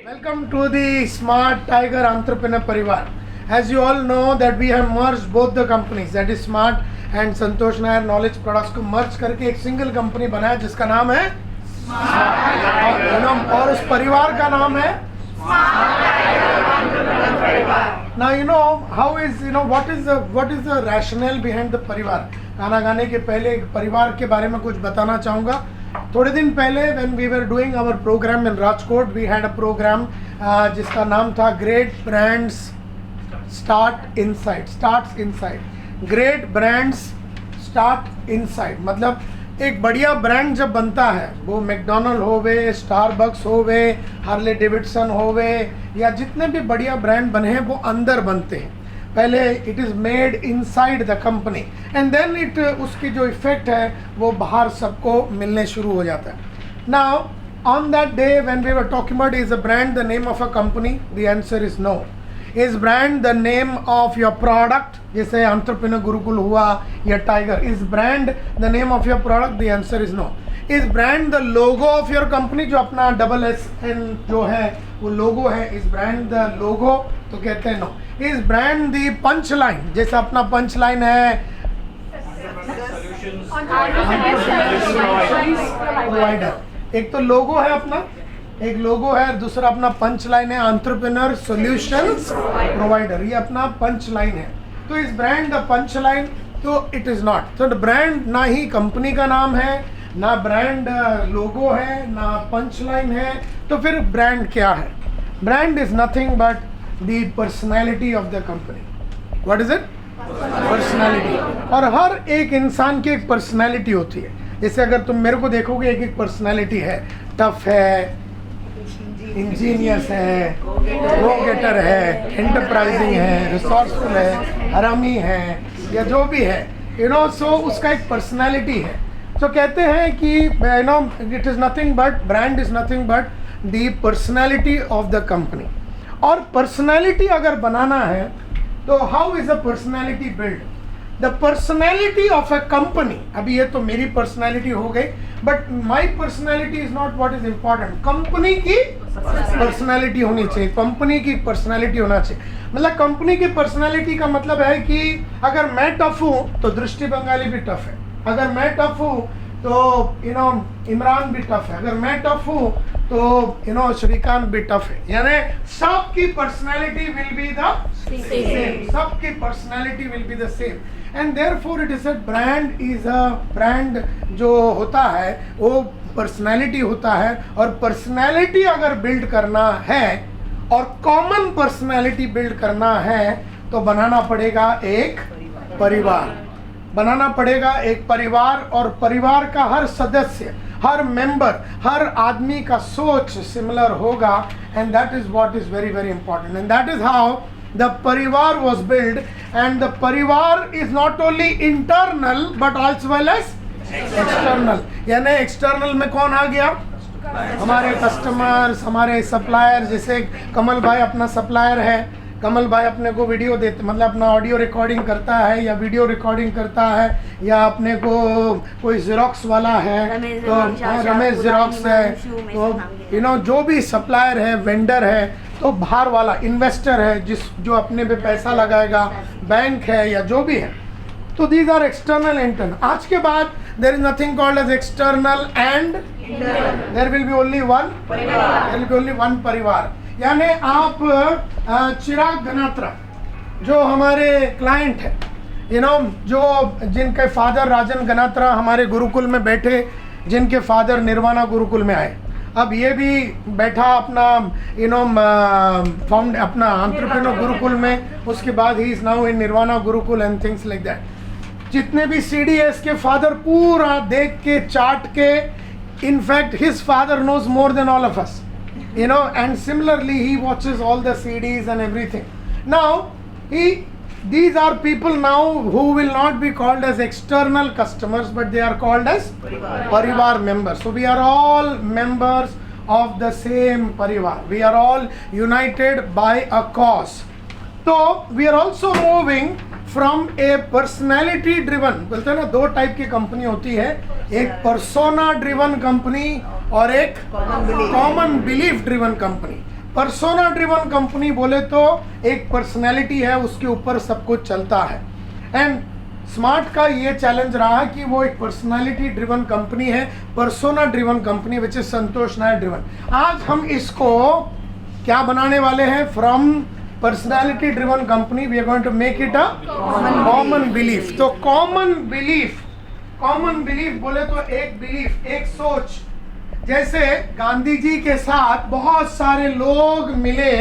Welcome to the Smart Tiger Entrepreneur Parivar. As you all know that we have merged both the companies, that is Smart and Santosh Nair Knowledge Products को merge करके एक single company बनाया जिसका नाम है और उस परिवार का नाम है Now you know how is what is the rationale behind the परिवार. गाना गाने के पहले परिवार के बारे में कुछ बताना चाहूँगा. थोड़े दिन पहले when we were doing our program in Rajkot, we had a program जिसका नाम था Great Brands Starts Inside. Great Brands Start Inside मतलब एक बढ़िया ब्रांड जब बनता है, वो मैकडोनल्ड होवे, स्टारबक्स होवे, हार्ले डेविडसन होवे, या जितने भी बढ़िया ब्रांड बने हैं वो अंदर बनते हैं. पहले it is made inside the company and then it उसकी जो इफेक्ट है वो बाहर सबको मिलने शुरू हो जाता है. Now on that day when we were talking about is a brand the name of a company, the answer is no. Is brand the name of your product, जैसे एंटरप्रेन्योर गुरुकुल हुआ या tiger, is brand the name of your product, the answer is no. Is brand the logo of your company, जो अपना SSN जो है वो लोगो है, is brand the लोगो, तो कहते हैं no. Is brand the punch line, जैसे अपना पंच लाइन है प्रोवाइडर, एक तो लोगो है अपना, एक लोगो है, दूसरा अपना पंच लाइन है एंटरप्रेन्योर सॉल्यूशंस प्रोवाइडर, ये अपना पंच लाइन है. तो इस ब्रांड द पंच लाइन, तो इट इज़ नॉट. तो ब्रांड ना ही कंपनी का नाम है, ना ब्रांड लोगो है, ना पंच लाइन है, तो फिर ब्रांड क्या है? Brand is nothing but the personality of the company. What is it? Personality. और हर एक इंसान की एक पर्सनैलिटी होती है. जैसे अगर तुम मेरे को देखोगे, एक एक पर्सनैलिटी है. टफ है, इंजीनियस है, गो गेटर है, एंटरप्राइजिंग है, रिसोर्सफुल है, हरामी है, या जो भी है, सो उसका एक पर्सनैलिटी है. तो कहते हैं कि it is nothing but, brand is nothing but the personality of the company. और पर्सनैलिटी अगर बनाना है तो how is a personality build? The personality of a company, अभी ये तो मेरी पर्सनैलिटी हो गई, but my personality is not what is important. Company की पर्सनैलिटी होनी चाहिए, कंपनी की पर्सनैलिटी होना चाहिए. मतलब कंपनी की पर्सनैलिटी का मतलब है कि अगर मैं टफ हूँ तो दृष्टि बंगाली भी टफ है, अगर मैं टफ हूँ तो इमरान भी टफ है, अगर मैं टफ हूँ तो श्रीकांत भी टफ है. यानी सबकी personality will be the same, सबकी personality will be the same. And therefore it is a brand is a brand जो होता है वो पर्सनैलिटी होता है. और पर्सनैलिटी अगर बिल्ड करना है और कॉमन पर्सनैलिटी बिल्ड करना है तो बनाना पड़ेगा एक परिवार, बनाना पड़ेगा एक परिवार. और परिवार का हर सदस्य, हर मेंबर, हर आदमी का सोच सिमिलर होगा. And that is what is very very important. And that is how the parivar was built. And the parivar is not only internal but also well as external. यानी एक्सटर्नल में कौन आ गया? हमारे customers, हमारे supplier. जैसे कमल भाई अपना supplier है, कमल भाई अपने को वीडियो देते, मतलब अपना ऑडियो रिकॉर्डिंग करता है या वीडियो रिकॉर्डिंग करता है, या अपने को कोई ज़ेरॉक्स वाला है तो रमेश ज़ेरॉक्स है, तो जो भी सप्लायर है, वेंडर है, तो बाहर वाला इन्वेस्टर है जो अपने पे पैसा लगाएगा, बैंक है या जो भी है. तो दीज आर एक्सटर्नल इंटरनल. आज के बाद there is nothing called as external and there will be only one, there will be only one परिवार. यानी आप चिराग गनात्रा जो हमारे क्लाइंट है, जो जिनके फादर राजन गनात्रा हमारे गुरुकुल में बैठे, जिनके फादर निर्वाणा गुरुकुल में आए, अब ये भी बैठा अपना फाउंड अपना एंटरप्रेन्योर गुरुकुल में, उसके बाद ही is now in Nirvana Gurukul and things like that. जितने भी CDS के फादर पूरा देख के चाट के, in fact his father knows more than all of us, and similarly he watches all the CDs and everything. Now these are people now who will not be called as external customers but they are called as parivar members. So we are all members of the same parivar, we are all united by a cause. So we are also moving from a personality driven, बोलते हैं ना दो type की company होती है, एक persona driven company और एक common belief driven company. Persona driven company बोले तो एक पर्सनैलिटी है, उसके ऊपर सब कुछ चलता है। एंड स्मार्ट का ये चैलेंज रहा है कि वो एक पर्सनालिटी ड्रिवन कंपनी है, persona driven company which is Santosh Nair driven. आज हम इसको क्या बनाने वाले हैं? From personality driven company we are going to make it a common belief. तो कॉमन बिलीफ बोले तो एक बिलीफ, एक सोच। जैसे गांधी जी के साथ बहुत सारे लोग मिले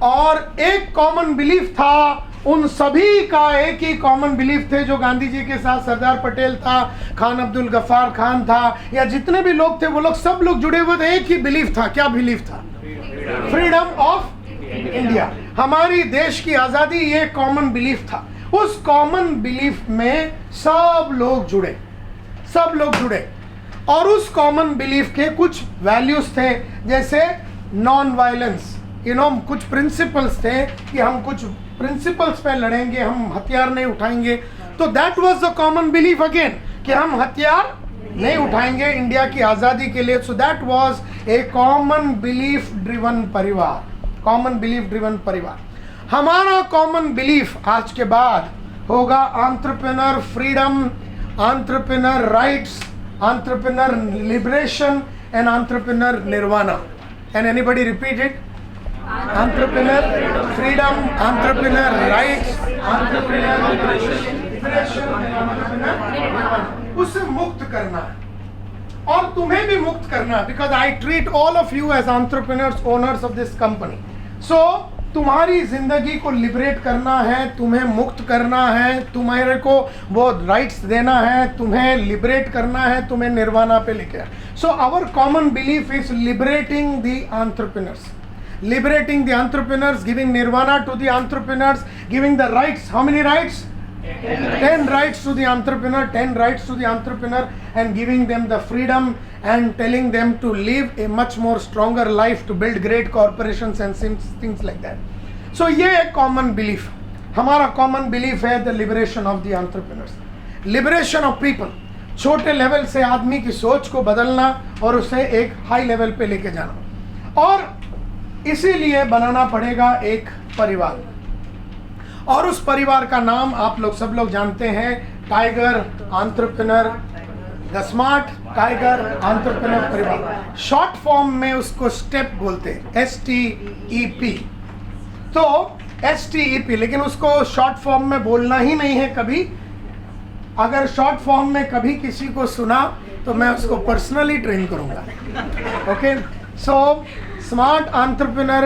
और एक कॉमन बिलीफ था, उन सभी का एक ही कॉमन बिलीफ थे। जो गांधी जी के साथ सरदार पटेल था, खान अब्दुल गफ्फार खान था, या जितने भी लोग थे वो लोग सब लोग जुड़े हुए थे। एक ही बिलीफ था। क्या बिलीफ था? फ्रीडम ऑफ इंडिया, हमारी देश की आजादी, ये कॉमन बिलीफ था। उस कॉमन बिलीफ में सब लोग जुड़े और उस कॉमन बिलीफ के कुछ वैल्यूज थे, जैसे नॉन वायलेंस, कुछ प्रिंसिपल्स थे कि हम कुछ प्रिंसिपल्स पे लड़ेंगे, हम हथियार नहीं उठाएंगे। तो that was the common belief again, कि हम हथियार नहीं उठाएंगे इंडिया की आज़ादी के लिए। So that was a common belief driven परिवार। हमारा कॉमन बिलीफ आज के बाद होगा entrepreneur freedom, entrepreneur rights, entrepreneur liberation and entrepreneur nirvana. Can anybody repeat it? Entrepreneur freedom, entrepreneur rights, entrepreneur liberation, entrepreneur उससे मुक्त करना है और तुम्हें भी मुक्त करना है, because I treat all of you as entrepreneurs, owners of this company. So तुम्हारी जिंदगी को लिबरेट करना है, तुम्हें मुक्त करना है, तुम्हारे को वो राइट्स देना है, तुम्हें लिबरेट करना है, तुम्हें निर्वाणा पे लेके। So our common belief is liberating the entrepreneurs. Liberating the entrepreneurs, giving nirvana to the entrepreneurs, giving the rights. How many rights? 10 rights to the entrepreneur, 10 rights to the entrepreneur, and giving them the freedom and telling them to live a much more stronger life, to build great corporations and things like that. So ये एक common belief, हमारा common belief है the liberation of the entrepreneurs, liberation of people। छोटे level से आदमी की सोच को बदलना और उसे एक हाई लेवल पे लेके जाना, और इसीलिए बनाना पड़ेगा एक परिवार। और उस परिवार का नाम आप लोग सब लोग जानते हैं, tiger entrepreneur, the smart tiger entrepreneur परिवार। शॉर्ट फॉर्म में उसको स्टेप बोलते हैं, STEP। तो STEP, लेकिन उसको शॉर्ट फॉर्म में बोलना ही नहीं है कभी। अगर शॉर्ट फॉर्म में कभी किसी को सुना तो मैं उसको पर्सनली ट्रेन करूंगा। Okay, so smart entrepreneur,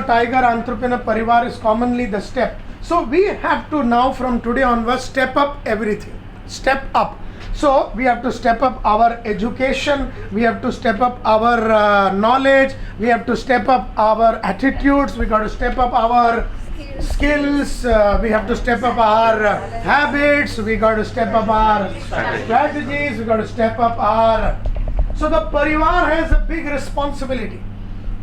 tiger entrepreneur parivar is commonly the step. So we have to now from today onwards step up everything, step up. So we have to step up our education, we have to step up our knowledge, we have to step up our attitudes, we got to step up our skills, we have to step up our habits, we got to step up our strategies, we got to step up our, so the parivar has a big responsibility।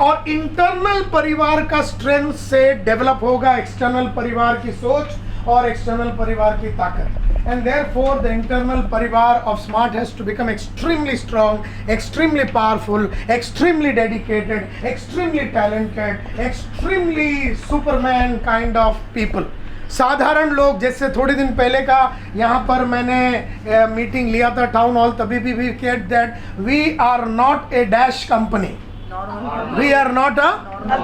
और internal परिवार का strength से develop होगा external परिवार की सोच और external परिवार की ताकत। एंड देयरफॉर द इंटरनल परिवार of smart has to become extremely strong, extremely powerful, extremely dedicated, extremely talented, extremely superman kind of people. साधारण लोग, जैसे थोड़े दिन पहले का यहाँ पर मैंने मीटिंग लिया था टाउन हॉल, तभी भी केट that we are not a dash company, we are not a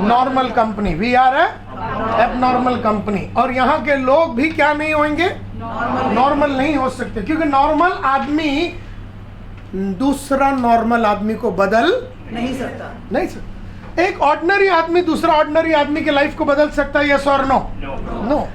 normal company, we are a abnormal company। और यहाँ के लोग भी क्या नहीं होंगे? नॉर्मल नहीं हो सकते, क्योंकि नॉर्मल आदमी दूसरा नॉर्मल आदमी को बदल नहीं सकता। एक ऑर्डिनरी आदमी दूसरा ऑर्डिनरी आदमी के लाइफ को बदल सकता है, यस और नो? नो।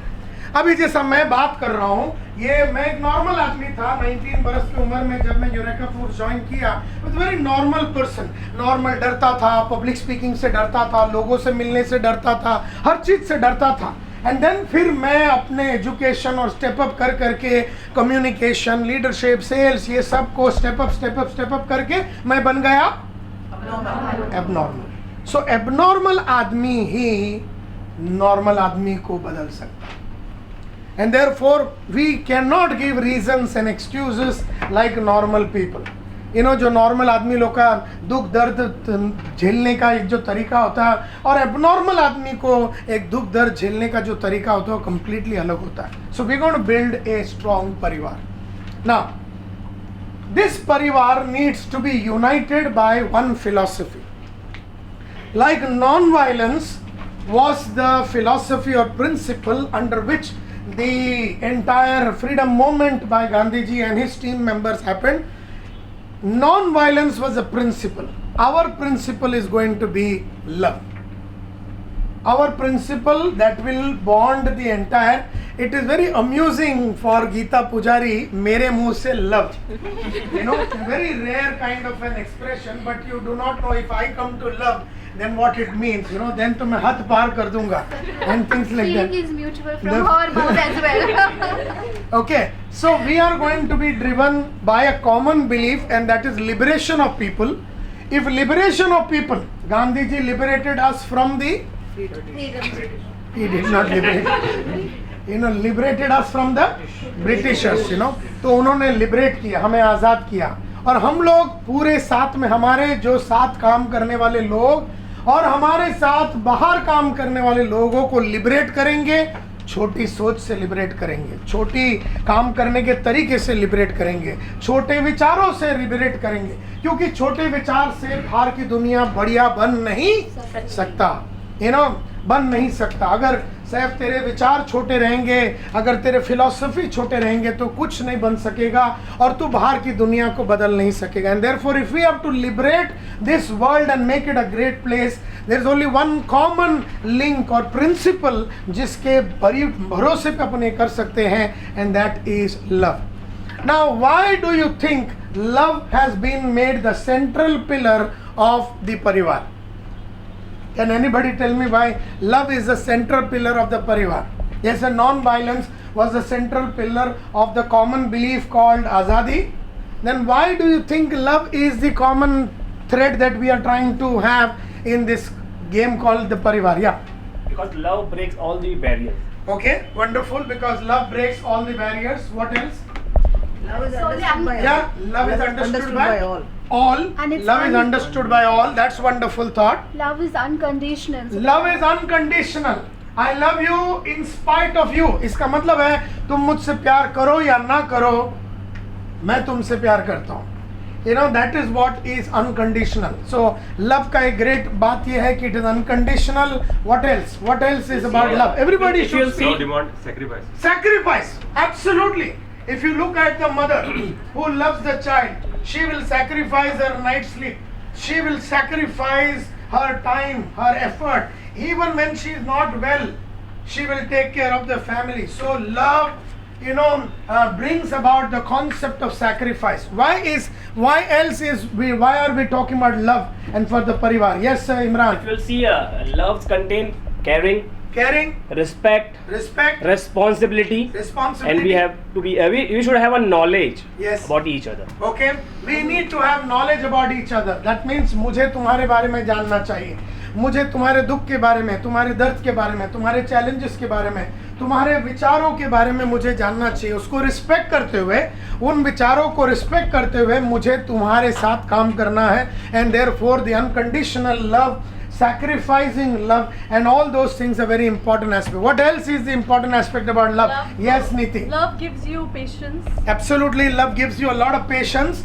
अभी जैसा मैं बात कर रहा हूँ, ये मैं एक नॉर्मल आदमी था 19 बरस की उम्र में जब मैं यूरेका फूड ज्वाइन किया। With very normal person, normal, डरता था, पब्लिक स्पीकिंग से डरता था, लोगों से मिलने से डरता था, हर चीज़ से डरता था। एंड देन फिर मैं अपने एजुकेशन और स्टेप अप कर करके कम्युनिकेशन, लीडरशिप, सेल्स, ये सब को स्टेप अप करके मैं बन गया एबनॉर्मल। सो एबनॉर्मल आदमी ही नॉर्मल आदमी को बदल सकता है। And therefore we cannot give reasons and excuses like normal people। जो नॉर्मल आदमी लोग का दुख दर्द झेलने का एक जो तरीका होता है और एबनॉर्मल आदमी को एक दुख दर्द झेलने का जो तरीका होता है वो कंप्लीटली अलग होता है. So we going to build a strong परिवार. नाउ दिस परिवार needs to be united by one philosophy. Like non violence was the philosophy or principle under which the entire freedom movement by Gandhiji and his team members happened. Non-violence was a principle. Our principle is going to be love. Our principle that will bond the entire. It is very amusing for Geeta Pujari, mere muh se love. Very rare kind of an expression, but you do not know if I come to love, then what it means, then to मैं हाथ पार कर दूंगा and things like that. Feeling is mutual from her mouth as well. Okay, so we are going to be driven by a common belief, and that is liberation of people. If liberation of people, Gandhiji liberated us from the. He did not liberate. Liberated us from the Britishers. तो उन्होंने liberate किया, हमें आज़ाद किया. और हम लोग पूरे साथ में हमारे जो साथ काम करने वाले लोग और हमारे साथ बाहर काम करने वाले लोगों को लिबरेट करेंगे. छोटी सोच से लिबरेट करेंगे, छोटी काम करने के तरीके से लिबरेट करेंगे, छोटे विचारों से लिबरेट करेंगे, क्योंकि छोटे विचार से बाहर की दुनिया बढ़िया बन नहीं सकता. बन नहीं सकता. अगर सिर्फ तेरे विचार छोटे रहेंगे, अगर तेरे फिलॉसफी छोटे रहेंगे तो कुछ नहीं बन सकेगा और तू बाहर की दुनिया को बदल नहीं सकेगा. And therefore if we have to liberate this world and make it a great place, there is only one common link और प्रिंसिपल जिसके भरोसे पे अपन ये कर सकते हैं, and that is love. Now why do you think love has been made the central pillar of the परिवार? Can anybody tell me why love is the central pillar of the parivar? Yes, and non-violence was the central pillar of the common belief called Azadi. Then why do you think love is the common thread that we are trying to have in this game called the parivar? Yeah. Because love breaks all the barriers. Okay, wonderful. Because love breaks all the barriers. What else? Love is So understood by all. Yeah, love is understood by all. All. And it's Love is understood by all. That's wonderful thought. Love is unconditional. Love is unconditional. I love you in spite of you. इसका मतलब है तुम मुझसे प्यार करो या ना करो, मैं तुमसे प्यार करता हूँ. That is what is unconditional. So love का एक great बात ये है कि it is unconditional. What else? What else is about love? Everybody If you'll should see- see demand sacrifice. sacrifice. Absolutely. If you look at the mother who loves the child, she will sacrifice her night sleep. She will sacrifice her time, her effort. Even when she is not well, she will take care of the family. So love, brings about the concept of sacrifice. Why are we talking about love and for the parivar? Yes, Imran. If you'll see, loves contain caring, respect, responsibility, and we have to be. We should have a knowledge Yes. about each other. Okay, we need to have knowledge about each other. That means मुझे तुम्हारे बारे में जानना चाहिए, मुझे तुम्हारे दुख के बारे में, तुम्हारे दर्द के बारे में, तुम्हारे चैलेंजेस के बारे में, तुम्हारे विचारों के बारे में मुझे जानना चाहिए. उसको रिस्पेक्ट करते हुए, उन विचारों को रिस्पेक्ट करते हुए मुझे तुम्हारे साथ काम करना है. And therefore the unconditional love, sacrificing love, and all those things are very important aspect. What else is the important aspect about love? Yes, Niti. Love gives you patience. Absolutely, love gives you a lot of patience,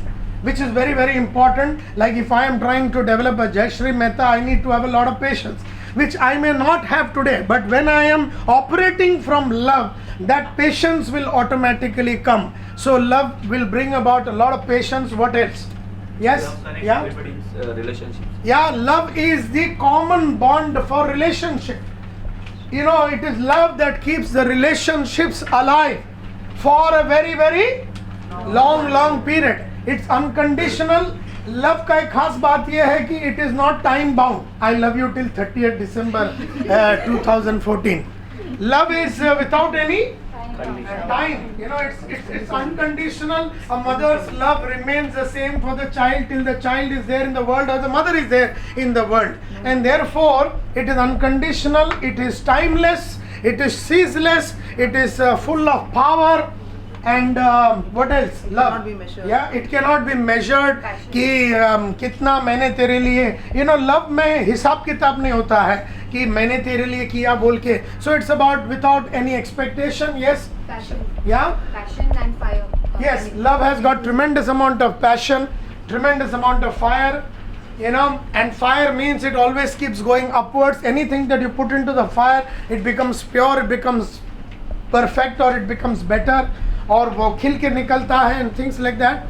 which is very, very important. Like if I am trying to develop a Jayashree Mehta, I need to have a lot of patience, which I may not have today. But when I am operating from love, that patience will automatically come. So love will bring about a lot of patience. What else? Yes? Yeah? Everybody's relationships. Yeah, love is the common bond for relationship. It is love that keeps the relationships alive for a very, very long period. It's unconditional. Love का एक खास बात यह है कि it is not time bound. I love you till 30th December 2014. Love is without any time. It's unconditional. A mother's love remains the same for the child till the child is there in the world or the mother is there in the world. And therefore, it is unconditional, it is timeless, it is ceaseless, it is full of power, and what else? Love. Cannot be measured. Yeah, it cannot be measured. Passion. कि कितना मैंने तेरे लिए, you know, love में हिसाब किताब नहीं होता है कि मैंने तेरे लिए किया बोल के. So it's about without any expectation. Yes. Passion. Yeah. Passion and fire. Yes, love has got tremendous amount of passion, tremendous amount of fire, you know, and fire means it always keeps going upwards. Anything that you put into the fire, it becomes pure, it becomes perfect, or it becomes better, और वो खिल के निकलता है and things like that.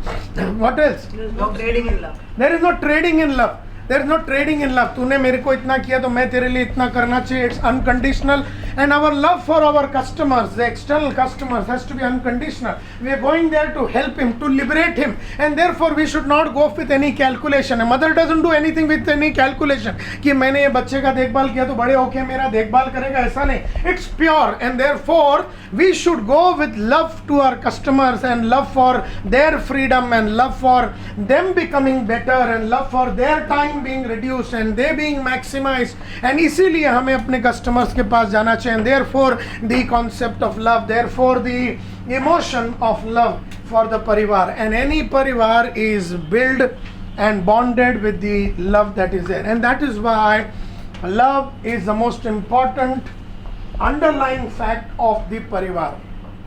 What else? There is no trading in love. There is no trading in love. There is no trading in love. तूने मेरे को इतना किया तो मैं तेरे लिए इतना करना चाहिए. It's unconditional, and our love for our customers, the external customers, has to be unconditional. We are going there to help him, to liberate him, and therefore we should not go with any calculation. A mother doesn't do anything with any calculation. कि मैंने ये बच्चे का देखभाल किया तो बड़े होके मेरा देखभाल करेगा, ऐसा नहीं. It's pure, and therefore we should go with love to our customers, and love for their freedom, and love for them becoming better, and love for their time being reduced and they being maximized. And इसीलिए हमें अपने customers के पास जाना चाहिए. And therefore the concept of love, therefore the emotion of love for the parivar, and any parivar is built and bonded with the love that is there. And that is why love is the most important underlying fact of the parivar,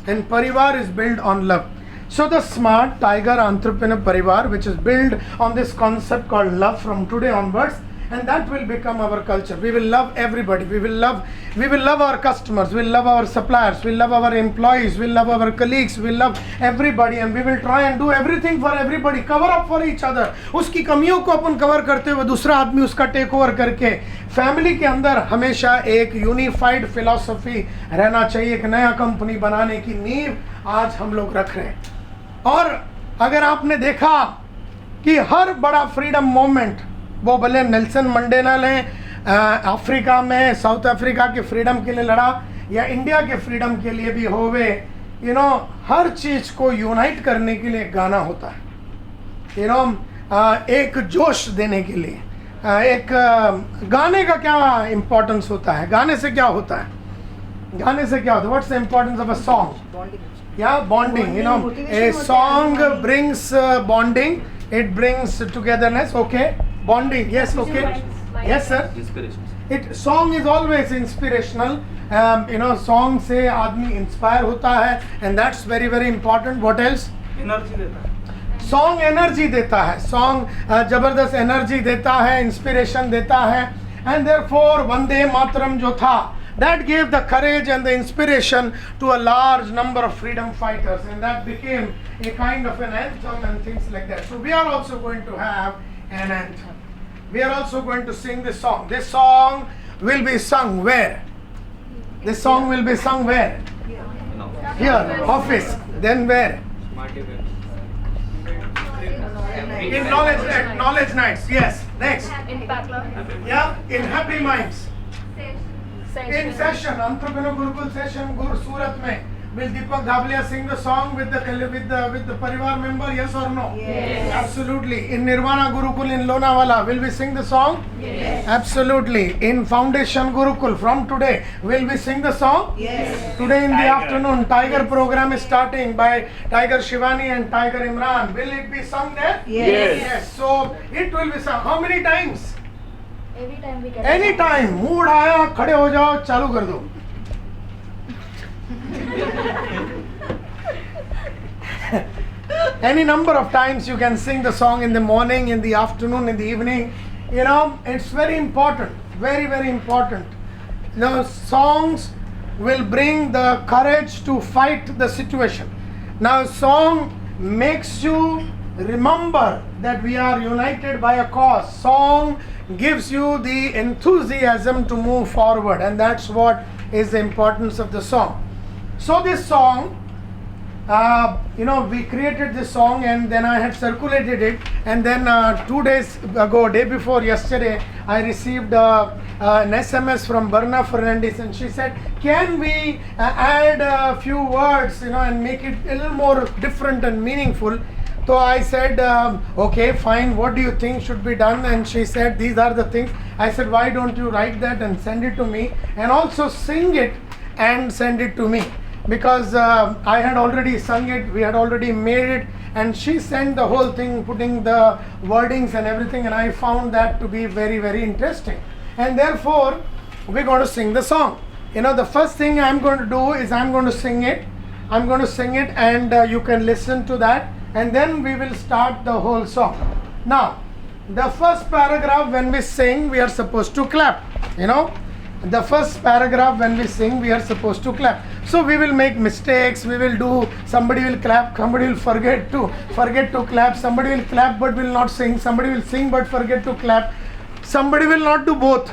and parivar is built on love. So the smart tiger entrepreneur parivar, which is built on this concept called love from today onwards, and that will become our culture. We will love everybody. We will love our customers. We'll love our suppliers. We'll love our employees. We'll love our colleagues. We'll love everybody, and we will try and do everything for everybody. Cover up for each other. उसकी कमियों को अपन cover करते हुए दूसरा आदमी उसका take over करके family के अंदर हमेशा एक यूनिफाइड फिलॉसफी रहना चाहिए. एक नया कंपनी बनाने की नींव आज हम लोग रख रहे हैं. और अगर आपने देखा कि हर बड़ा फ्रीडम मूवमेंट, वो भले नेल्सन मंडेला ने अफ्रीका में साउथ अफ्रीका के फ्रीडम के लिए लड़ा, या इंडिया के फ्रीडम के लिए भी होवे, यू नो, हर चीज़ को यूनाइट करने के लिए गाना होता है. यू नो, एक जोश देने के लिए एक गाने का क्या इम्पोर्टेंस होता है? गाने से क्या होता है? गाने से क्या होता है? What's the importance of a song? Bonding. Yeah, bonding. You know, Motivation a होता है, song bonding. brings bonding. It brings togetherness. Okay, bonding. Yes, okay. Yes, sir. Inspirations. It song is always inspirational. You know, song से आदमी inspire होता है, and that's very very important. What else? Energy देता है. Song energy देता है. Song जबरदस्त energy देता है, इंस्पिरेशन देता है. एंड देयरफॉर वंदे मातरम जो था, that gave the courage and the inspiration to a large number of freedom fighters, and that became a kind of an anthem and things like that. So we are also going to have an anthem. We are also going to sing this song. This song will be sung where? This song will be sung where? No. Here, office. Then where? In knowledge nights. Yes. Next. In Pakla. Yeah. In happy minds. Session. In session, Entrepreneur Gurukul session, Surat mein. Will Deepak Dhablia sing the song with the Parivar member? Yes or no? Yes. Absolutely. In Nirvana Gurukul in Lonavala, will we sing the song? Yes. Absolutely. In Foundation Gurukul, from today, will we sing the song? Yes. Today in the afternoon, Tiger program is starting by Tiger Shivani and Tiger Imran. Will it be sung there? Yes. Yes. So it will be sung. How many times? Every time we get. Any time. Mood आया, खड़े हो जाओ, चालू कर दो. Any number of times you can sing the song, in the morning, in the afternoon, in the evening. You know, it's very important, very very important. Now songs will bring the courage to fight the situation. Now song makes you remember that we are united by a cause. Song gives you the enthusiasm to move forward, and that's what is the importance of the song. So this song, you know, we created this song, and then I had circulated it, and then 2 days ago, day before yesterday, I received an SMS from Barna Fernandez, and she said, can we add a few words, you know, and make it a little more different and meaningful? So I said, okay, fine, what do you think should be done? And she said, these are the things. I said, why don't you write that and send it to me, and also sing it and send it to me? because I had already sung it, we had already made it, and she sent the whole thing, putting the wordings and everything, and I found that to be very, very interesting. And therefore, we're going to sing the song. You know, the first thing I'm going to do is I'm going to sing it. I'm going to sing it, and you can listen to that, and then we will start the whole song. Now, the first paragraph when we sing, we are supposed to clap. You know, the first paragraph when we sing, we are supposed to clap. So we will make mistakes, we will do, somebody will clap, somebody will forget to clap, somebody will clap but will not sing, somebody will sing but forget to clap, somebody will not do both.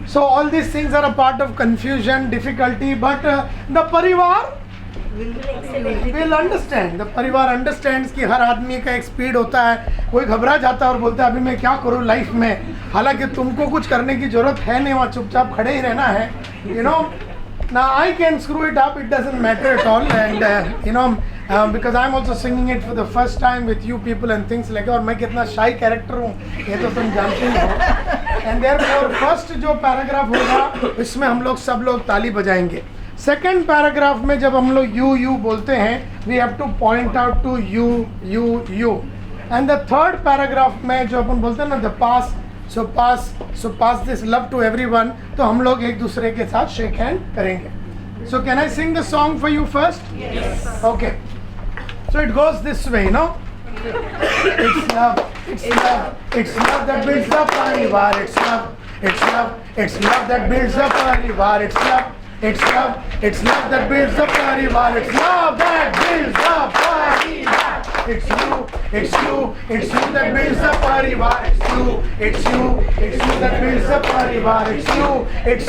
So all these things are a part of confusion, difficulty, but the parivar will understand. The परिवार understands कि हर आदमी का एक speed होता है, कोई घबरा जाता है और बोलता है अभी मैं क्या करूँ लाइफ में, हालांकि तुमको कुछ करने की जरूरत है नहीं, वहाँ चुपचाप खड़े ही रहना है. You know, now I can screw it up, it doesn't matter at all, and you know, because I'm also singing it for the first time with you people and things like that, और मैं कितना shy character हूँ ये तो तुम जानते ही हो. And therefore first जो paragraph होगा इसमें हम लोग सब लोग ताली बजाएंगे. सेकेंड पैराग्राफ में जब हम लोग यू यू बोलते हैं, we have to point out to you you you. And the third paragraph में जो अपन बोलते हैं ना, the pass so pass this love to everyone, तो हम लोग एक दूसरे के साथ शेक हैंड करेंगे. So can I sing the song for you first? Yes. Okay, so it goes this way, no. It's love that builds the parivar. It's love that builds the parivar. It's love that builds the parivar. It's love that builds the parivar. It's you that builds the parivar. It's you that builds the parivar. It's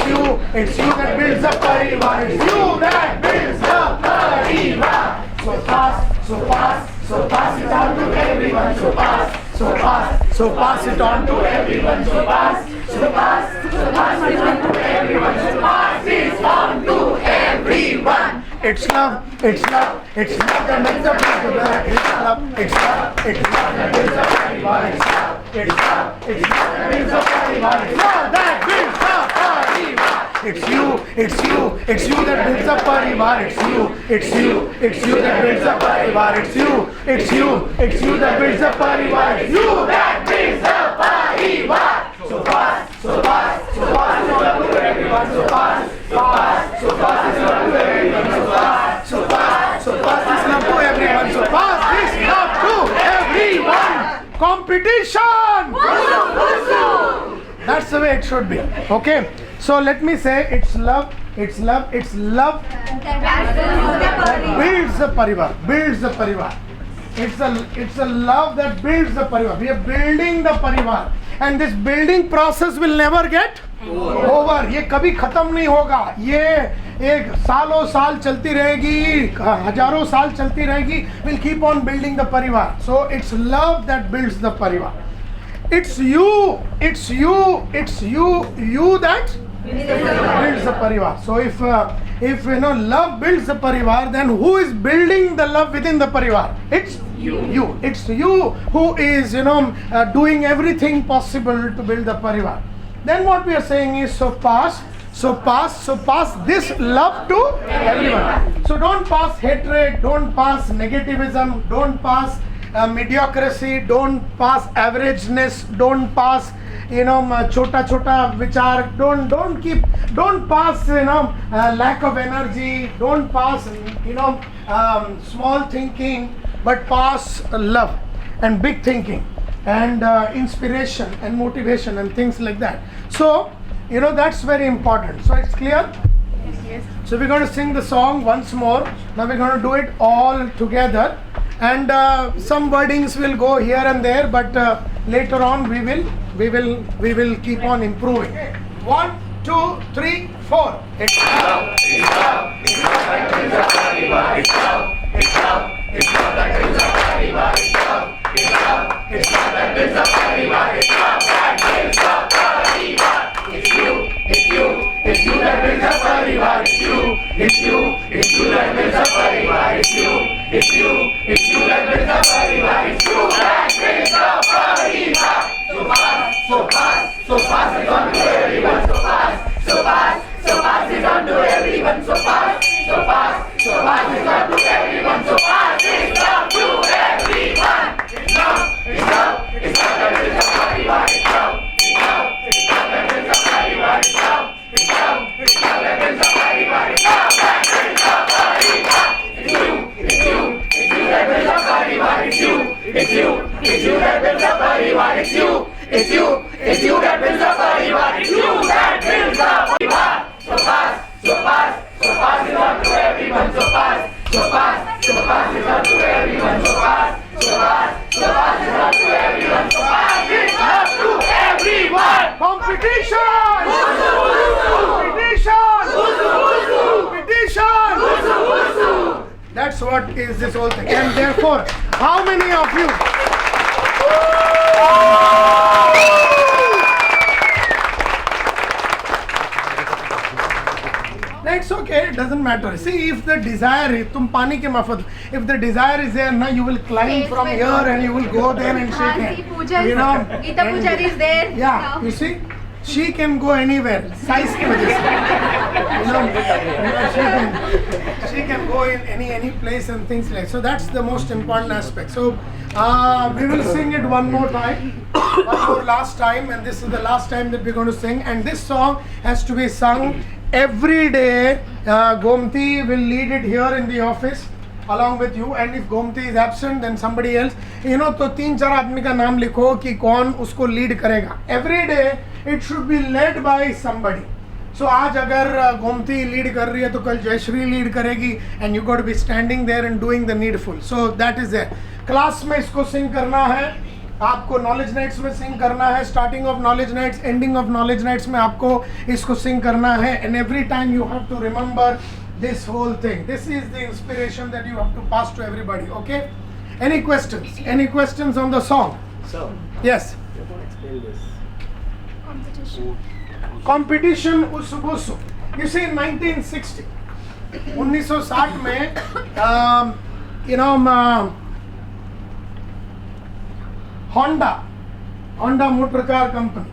you that builds the parivar. It's you that builds the parivar. So pass it on to everyone. So pass it on to everyone. So pass it on to everyone. So pass it on to everyone. It's love that makes the parivar. It's love that builds the parivar. It's love that builds the parivar. It's love that builds the parivar. It's you that builds the parivar. It's you that builds the parivar. It's you that builds the parivar. It's you that builds the parivar. So pass it on to everyone. So pass it on to everyone. So pass this love to everyone. So pass this love to everyone. Competition. That's the way it should be. Okay. So let me say, it's love builds the parivar. It's a love that builds the parivar. We are building the parivar, and this building process will never get over. ये कभी खत्म नहीं होगा. ये एक सालों साल चलती रहेगी, हजारों साल चलती रहेगी. We'll keep on building the parivar. So it's love that builds the parivar. It's you that builds the parivar. So if you know love builds the parivar, then who is building the love within the parivar? It's you. It's you who is doing everything possible to build the parivar. Then what we are saying is, so pass this love to everyone. So don't pass hatred, don't pass negativism, don't pass mediocrity, don't pass averageness, don't pass chota vichar, don't pass lack of energy, don't pass small thinking, but pass love and big thinking and inspiration and motivation and things like that. So that's very important. So it's clear? Yes. So we're going to sing the song once more. Now we're going to do it all together, and some wordings will go here and there, but later on we will keep on improving. 1, 2, 3, 4. It's love. It's love. It's love that builds the parivar. It's love. It's love. It's love that builds the parivar. It's love. It's love. It's love that builds the parivar. It's love that builds the parivar. It's you that builds the parivar. It's you that builds the parivar. It's you that builds the parivar. It's you that builds the parivar. So pass it on to everyone. So pass it on to everyone. So pass it's you that builds a Parivar, it's you that builds a Parivar. So pass is up to everyone. So pass is up to everyone. So pass is up to everyone. So pass is up to everyone. Competition! Competition! That's what is this whole thing. And therefore, how many of you? That's okay, it doesn't matter. See, if the desire is, तुम पानी के माफत, if the desire is there, now you will climb from here and you will go there and shake hands. You know, Gita Pujari is there. yeah, you see, she can go anywhere. Size की वजह से, she can go in any place and things like. So that's the most important aspect. So we will sing it one more time, one more last time, and this is the last time that we're going to sing. And this song has to be sung every day. Gomti will lead it here in the office along with you, and if Gomti is absent, then somebody else. You know, तो 3-4 आदमी का नाम लिखो कि कौन उसको lead करेगा. Every day it should be led by somebody. So आज अगर गोमती लीड कर रही है तो कल जयश्री लीड करेगी, and you got to be standing there and doing the needful. So that is there. Class में इसको सिंग करना है, आपको नॉलेज नाइट्स में सिंग करना है, starting of knowledge nights, ending of knowledge nights में आपको इसको सिंग करना है, and every time you have to remember this whole thing. This is the inspiration that you have to pass to everybody. Okay? Any questions? Any questions on the song? So, Yes. you can explain this. Competition Usubusu. You see, in 1960, 1960 में, Honda Motor Car Company,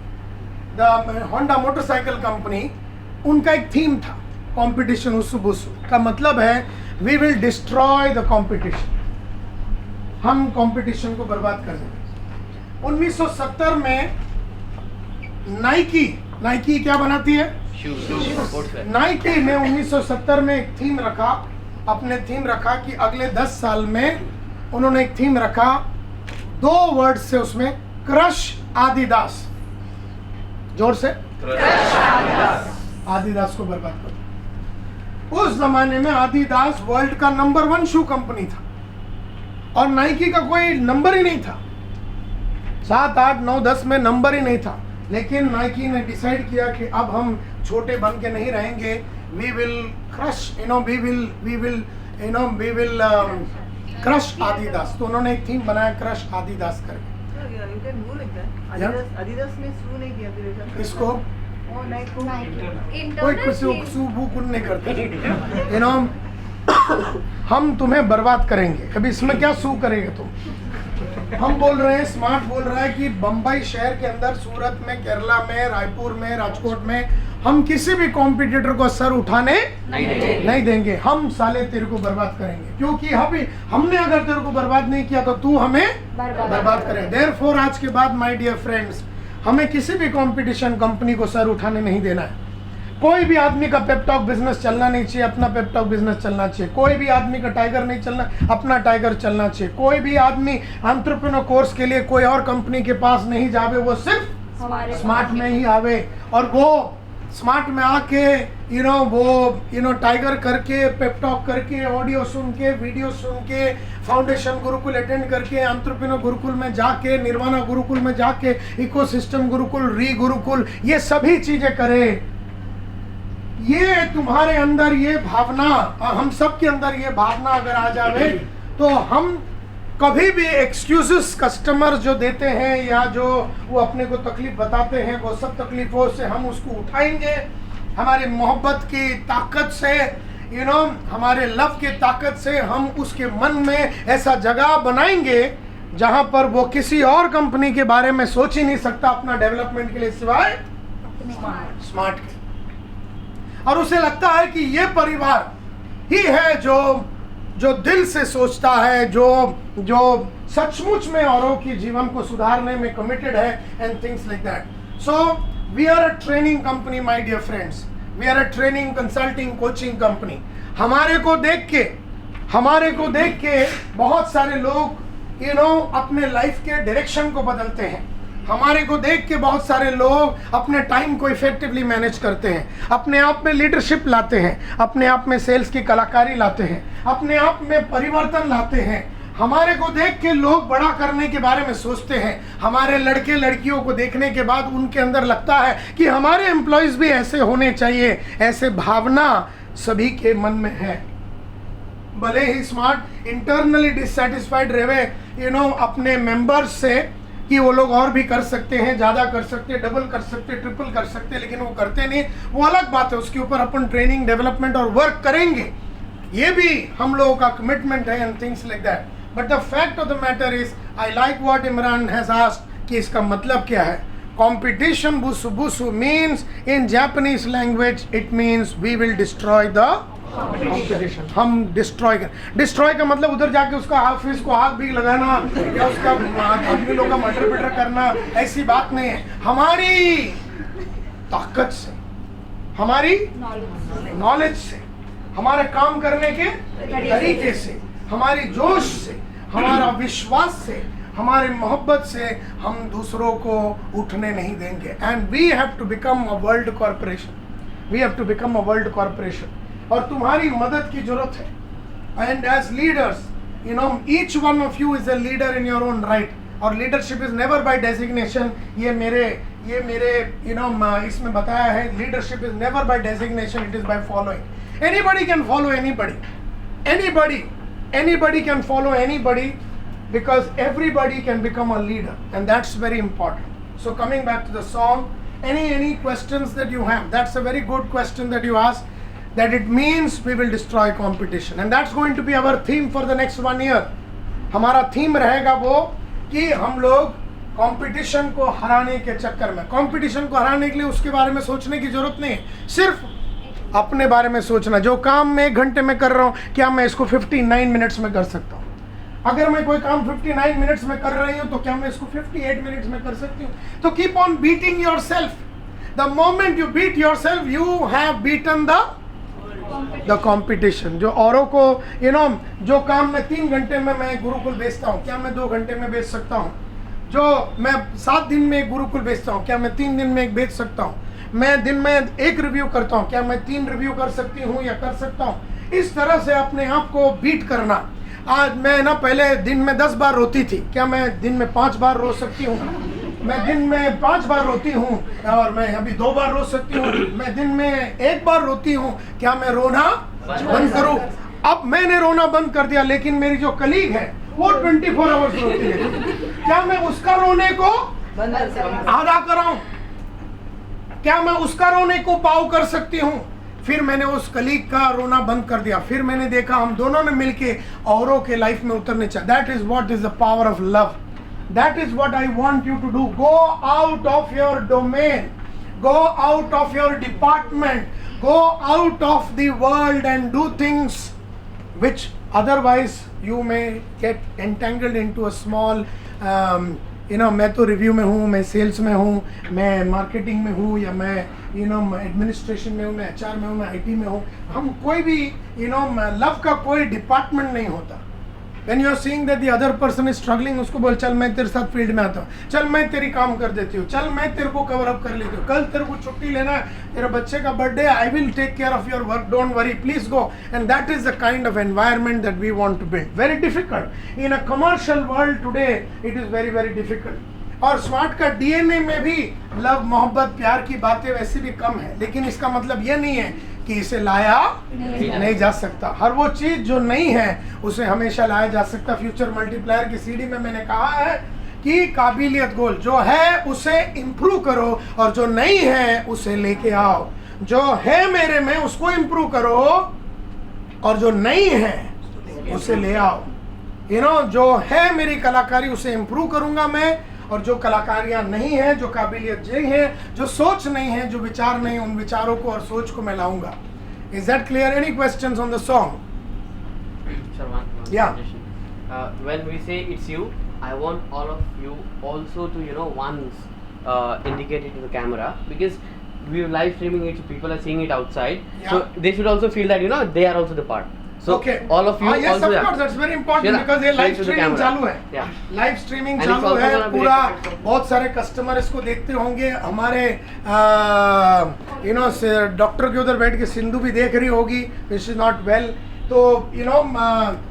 the Honda Motorcycle Company, उनका एक theme था, competition उसुबुसु का मतलब है we will destroy the competition, हम competition को बर्बाद कर देंगे। 1970 में नाइकी क्या बनाती है? नाइकी ने 1970 में एक थीम रखा, अपने थीम रखा कि अगले 10 साल में उन्होंने एक थीम रखा, 2 वर्ड से उसमें, क्रश आदिदास, जोर से, आदिदास को बर्बाद कर। उस जमाने में आदिदास वर्ल्ड का नंबर 1 शू कंपनी था और नाइकी का कोई नंबर ही नहीं था, 7, 8, 9, 10 में नंबर ही नहीं था। लेकिन नाइकी ने डिसाइड किया कि अब हम छोटे बन के नहीं रहेंगे, we will crush crush Adidas. तो उन्होंने एक थीम बनाया क्रश आदिदास करके। Adidas में शुरू नहीं किया फिर इसको कोई किसी को सूबू कुन नहीं करते, हम तुम्हें बर्बाद करेंगे। अभी इसमें क्या सू करेंगे तुम? हम बोल रहे हैं, स्मार्ट बोल रहा है कि बम्बई शहर के अंदर, सूरत में, केरला में, रायपुर में, राजकोट में हम किसी भी कॉम्पिटिटर को सर उठाने नहीं देंगे। हम साले तेरे को बर्बाद करेंगे, क्योंकि हमने अगर तेरे को बर्बाद नहीं किया तो तू हमें बर्बाद करे। देयरफॉर आज के बाद माय डियर फ्रेंड्स, हमें किसी भी कंपटीशन कंपनी को सर उठाने नहीं देना है। कोई भी आदमी का पेपटॉक बिजनेस चलना नहीं चाहिए, अपना पेपटॉक बिजनेस चलना चाहिए। कोई भी आदमी का टाइगर नहीं चलना, अपना टाइगर चलना चाहिए। कोई भी आदमी एंटरप्रेन्योर कोर्स के लिए कोई और कंपनी के पास नहीं जावे, वो सिर्फ स्मार्ट में ही आवे। और वो स्मार्ट में आके टाइगर करके, पेपटॉक करके, ऑडियो सुन के, वीडियो सुन के, फाउंडेशन गुरुकुल अटेंड करके, एंटरप्रेन्योर गुरुकुल में जाके, निर्वाणा गुरुकुल में जाके, इकोसिस्टम गुरुकुल, री गुरुकुल, ये सभी चीजें करे। ये तुम्हारे अंदर ये भावना, हम सब के अंदर ये भावना अगर आ जावे तो हम कभी भी एक्सक्यूजेस कस्टमर जो देते हैं या जो वो अपने को तकलीफ बताते हैं, वो सब तकलीफों से हम उसको उठाएंगे। हमारे मोहब्बत की ताकत से, हमारे लव की ताकत से हम उसके मन में ऐसा जगह बनाएंगे जहां पर वो किसी और कंपनी के बारे में सोच ही नहीं सकता अपना डेवलपमेंट के लिए सिवाय स्मार्ट के। और उसे लगता है कि ये परिवार ही है जो दिल से सोचता है, जो सचमुच में औरों की जीवन को सुधारने में कमिटेड है, and things like that. So we are a training company my dear friends, we are a training consulting coaching company. हमारे को देख के बहुत सारे लोग अपने लाइफ के डायरेक्शन को बदलते हैं। हमारे को देख के बहुत सारे लोग अपने टाइम को इफेक्टिवली मैनेज करते हैं, अपने आप में लीडरशिप लाते हैं, अपने आप में सेल्स की कलाकारी लाते हैं, अपने आप में परिवर्तन लाते हैं। हमारे को देख के लोग बड़ा करने के बारे में सोचते हैं। हमारे लड़के लड़कियों को देखने के बाद उनके अंदर लगता है कि हमारे एम्प्लॉयज भी ऐसे होने चाहिए। ऐसे भावना सभी के मन में है। भले ही स्मार्ट इंटरनली डिससेटिस्फाइड रहे अपने मेंबर्स से कि वो लोग और भी कर सकते हैं, ज़्यादा कर सकते हैं, डबल कर सकते हैं, ट्रिपल कर सकते हैं, लेकिन वो करते नहीं। वो अलग बात है, उसके ऊपर अपन ट्रेनिंग, डेवलपमेंट और वर्क करेंगे। ये भी हम लोगों का कमिटमेंट है and things like that. But the fact of the matter is I like what Imran has asked कि इसका मतलब क्या है। कंपटीशन बुसु बुसु means in Japanese language it means we will destroy the competition. हम डिस्ट्रॉय का मतलब उधर जाके उसका ऑफिस को आग भी लगाना या उसका आदमी लोग का मर्डर पिटर करना, ऐसी बात नहीं है। हमारी ताकत से, हमारी नॉलेज से, हमारे काम करने के तरीके से, हमारी जोश से, हमारा विश्वास से, हमारी मोहब्बत से हम दूसरों को उठने नहीं देंगे। And we have to become a world corporation. We have to become a world corporation. और तुम्हारी मदद की जरूरत है। And as leaders each one of you is a leader in your own right. और leadership is never by designation. ये मेरे इसमें बताया है, leadership is never by designation, it is by following. Anybody can follow anybody, anybody can follow anybody, because everybody can become a leader, and that's very important. So coming back to the song, any questions that you have? That's a very good question that you asked, that it means we will destroy competition, and that's going to be our theme for the next 1 year. हमारा theme रहेगा वो कि हम लोग competition को हराने के चक्कर में, कंपटीशन को हराने के लिए उसके बारे में सोचने की जरूरत नहीं है, सिर्फ अपने बारे में सोचना। जो काम मैं 1 घंटे में कर रहा हूँ, क्या मैं इसको 59 मिनट्स में कर सकता हूँ? अगर मैं कोई काम 59 मिनट्स में कर रही हूँ तो क्या मैं इसको 58 मिनट्स में कर सकती हूँ? तो keep on beating yourself. The moment you beat yourself, you have beaten the competition. जो औरों को जो काम मैं 3 घंटे में मैं गुरुकुल बेचता हूँ, क्या मैं 2 घंटे में बेच सकता हूँ? जो मैं 7 दिन में एक गुरुकुल बेचता हूँ, क्या मैं 3 दिन में एक बेच सकता हूँ? मैं दिन में 1 रिव्यू करता हूँ, क्या मैं 3 रिव्यू कर सकती हूँ या कर सकता हूँ? इस तरह से अपने आप को बीट करना। आज मैं पहले दिन में 10 बार रोती थी, क्या मैं दिन में 5 बार रो सकती हूँ? मैं दिन में 5 बार रोती हूँ और मैं अभी 2 बार रो सकती हूँ। मैं दिन में 1 बार रोती हूँ, क्या मैं रोना बंद करूँ? अब मैंने रोना बंद कर दिया, लेकिन मेरी जो कलीग है वो 24 आवर्स रोती है, क्या मैं उसका रोने को आधा कराऊं? क्या मैं उसका रोने को पाव कर सकती हूँ? फिर मैंने उस कलीग का रोना बंद कर दिया। फिर मैंने देखा हम दोनों ने मिलके औरों के लाइफ में उतरने चाहिए। That is what is the power of love. That is what I want you to do. Go out of your domain, go out of your department, go out of the world and do things which otherwise you may get entangled into a small मैं तो review में हूँ, मैं sales में हूँ, मैं marketing में हूँ, या मैं एडमिनिस्ट्रेशन में हूँ, मैं HR में हूँ, मैं IT में हूँ। हम कोई भी लव का कोई डिपार्टमेंट नहीं होता। When you are seeing that the other person is struggling, उसको बोल चल मैं तेरे साथ फील्ड में आता हूँ, चल मैं तेरी काम कर देती हूँ, चल मैं तेरे को कवर अप कर लेती हूँ, कल तेरे को छुट्टी लेना है, तेरे बच्चे का birthday, I will take care of your work, don't worry, please go. And that is the kind of environment that we want to build. Very difficult in a commercial world today, it is very very difficult. और smart का DNA में भी love, मोहब्बत, प्यार की बातें वैसे भी कम है, लेकिन इसका मतलब ये नहीं है कि इसे लाया नहीं जा सकता। हर वो चीज जो नहीं है उसे हमेशा लाया जा सकता। फ्यूचर मल्टीप्लायर की CD में मैंने कहा है कि काबिलियत गोल जो है उसे इम्प्रूव करो, और जो नहीं है उसे लेके आओ। जो है मेरे में उसको इम्प्रूव करो, और जो नहीं है उसे ले आओ। जो है मेरी कलाकारी उसे इम्प्रूव करूंगा मैं, और जो कलाकारियां नहीं है, जो काबिलियत नहीं है, जो सोच नहीं है, जो विचार नहीं, उन विचारों को और सोच को मैं लाऊंगा। Is that clear? Any questions on the song? Sir, one Yeah. suggestion. When we say it's you, I want all of you also to once indicate it to the camera, because we are live streaming it, so people are seeing it outside. Yeah. So they should also feel that they are also the part. So Okay. all of you yes, also. of yeah. course, that's very important Yeah, because ये show live it to the streaming camera. चालू है. Yeah. Live streaming And it's चालू also है gonna be पूरा. recorded. बहुत सारे customer इसको देखते होंगे. हमारे यू नो डॉक्टर के उधर बैठ के सिंधु भी देख रही होगी. This is not well. तो यू नो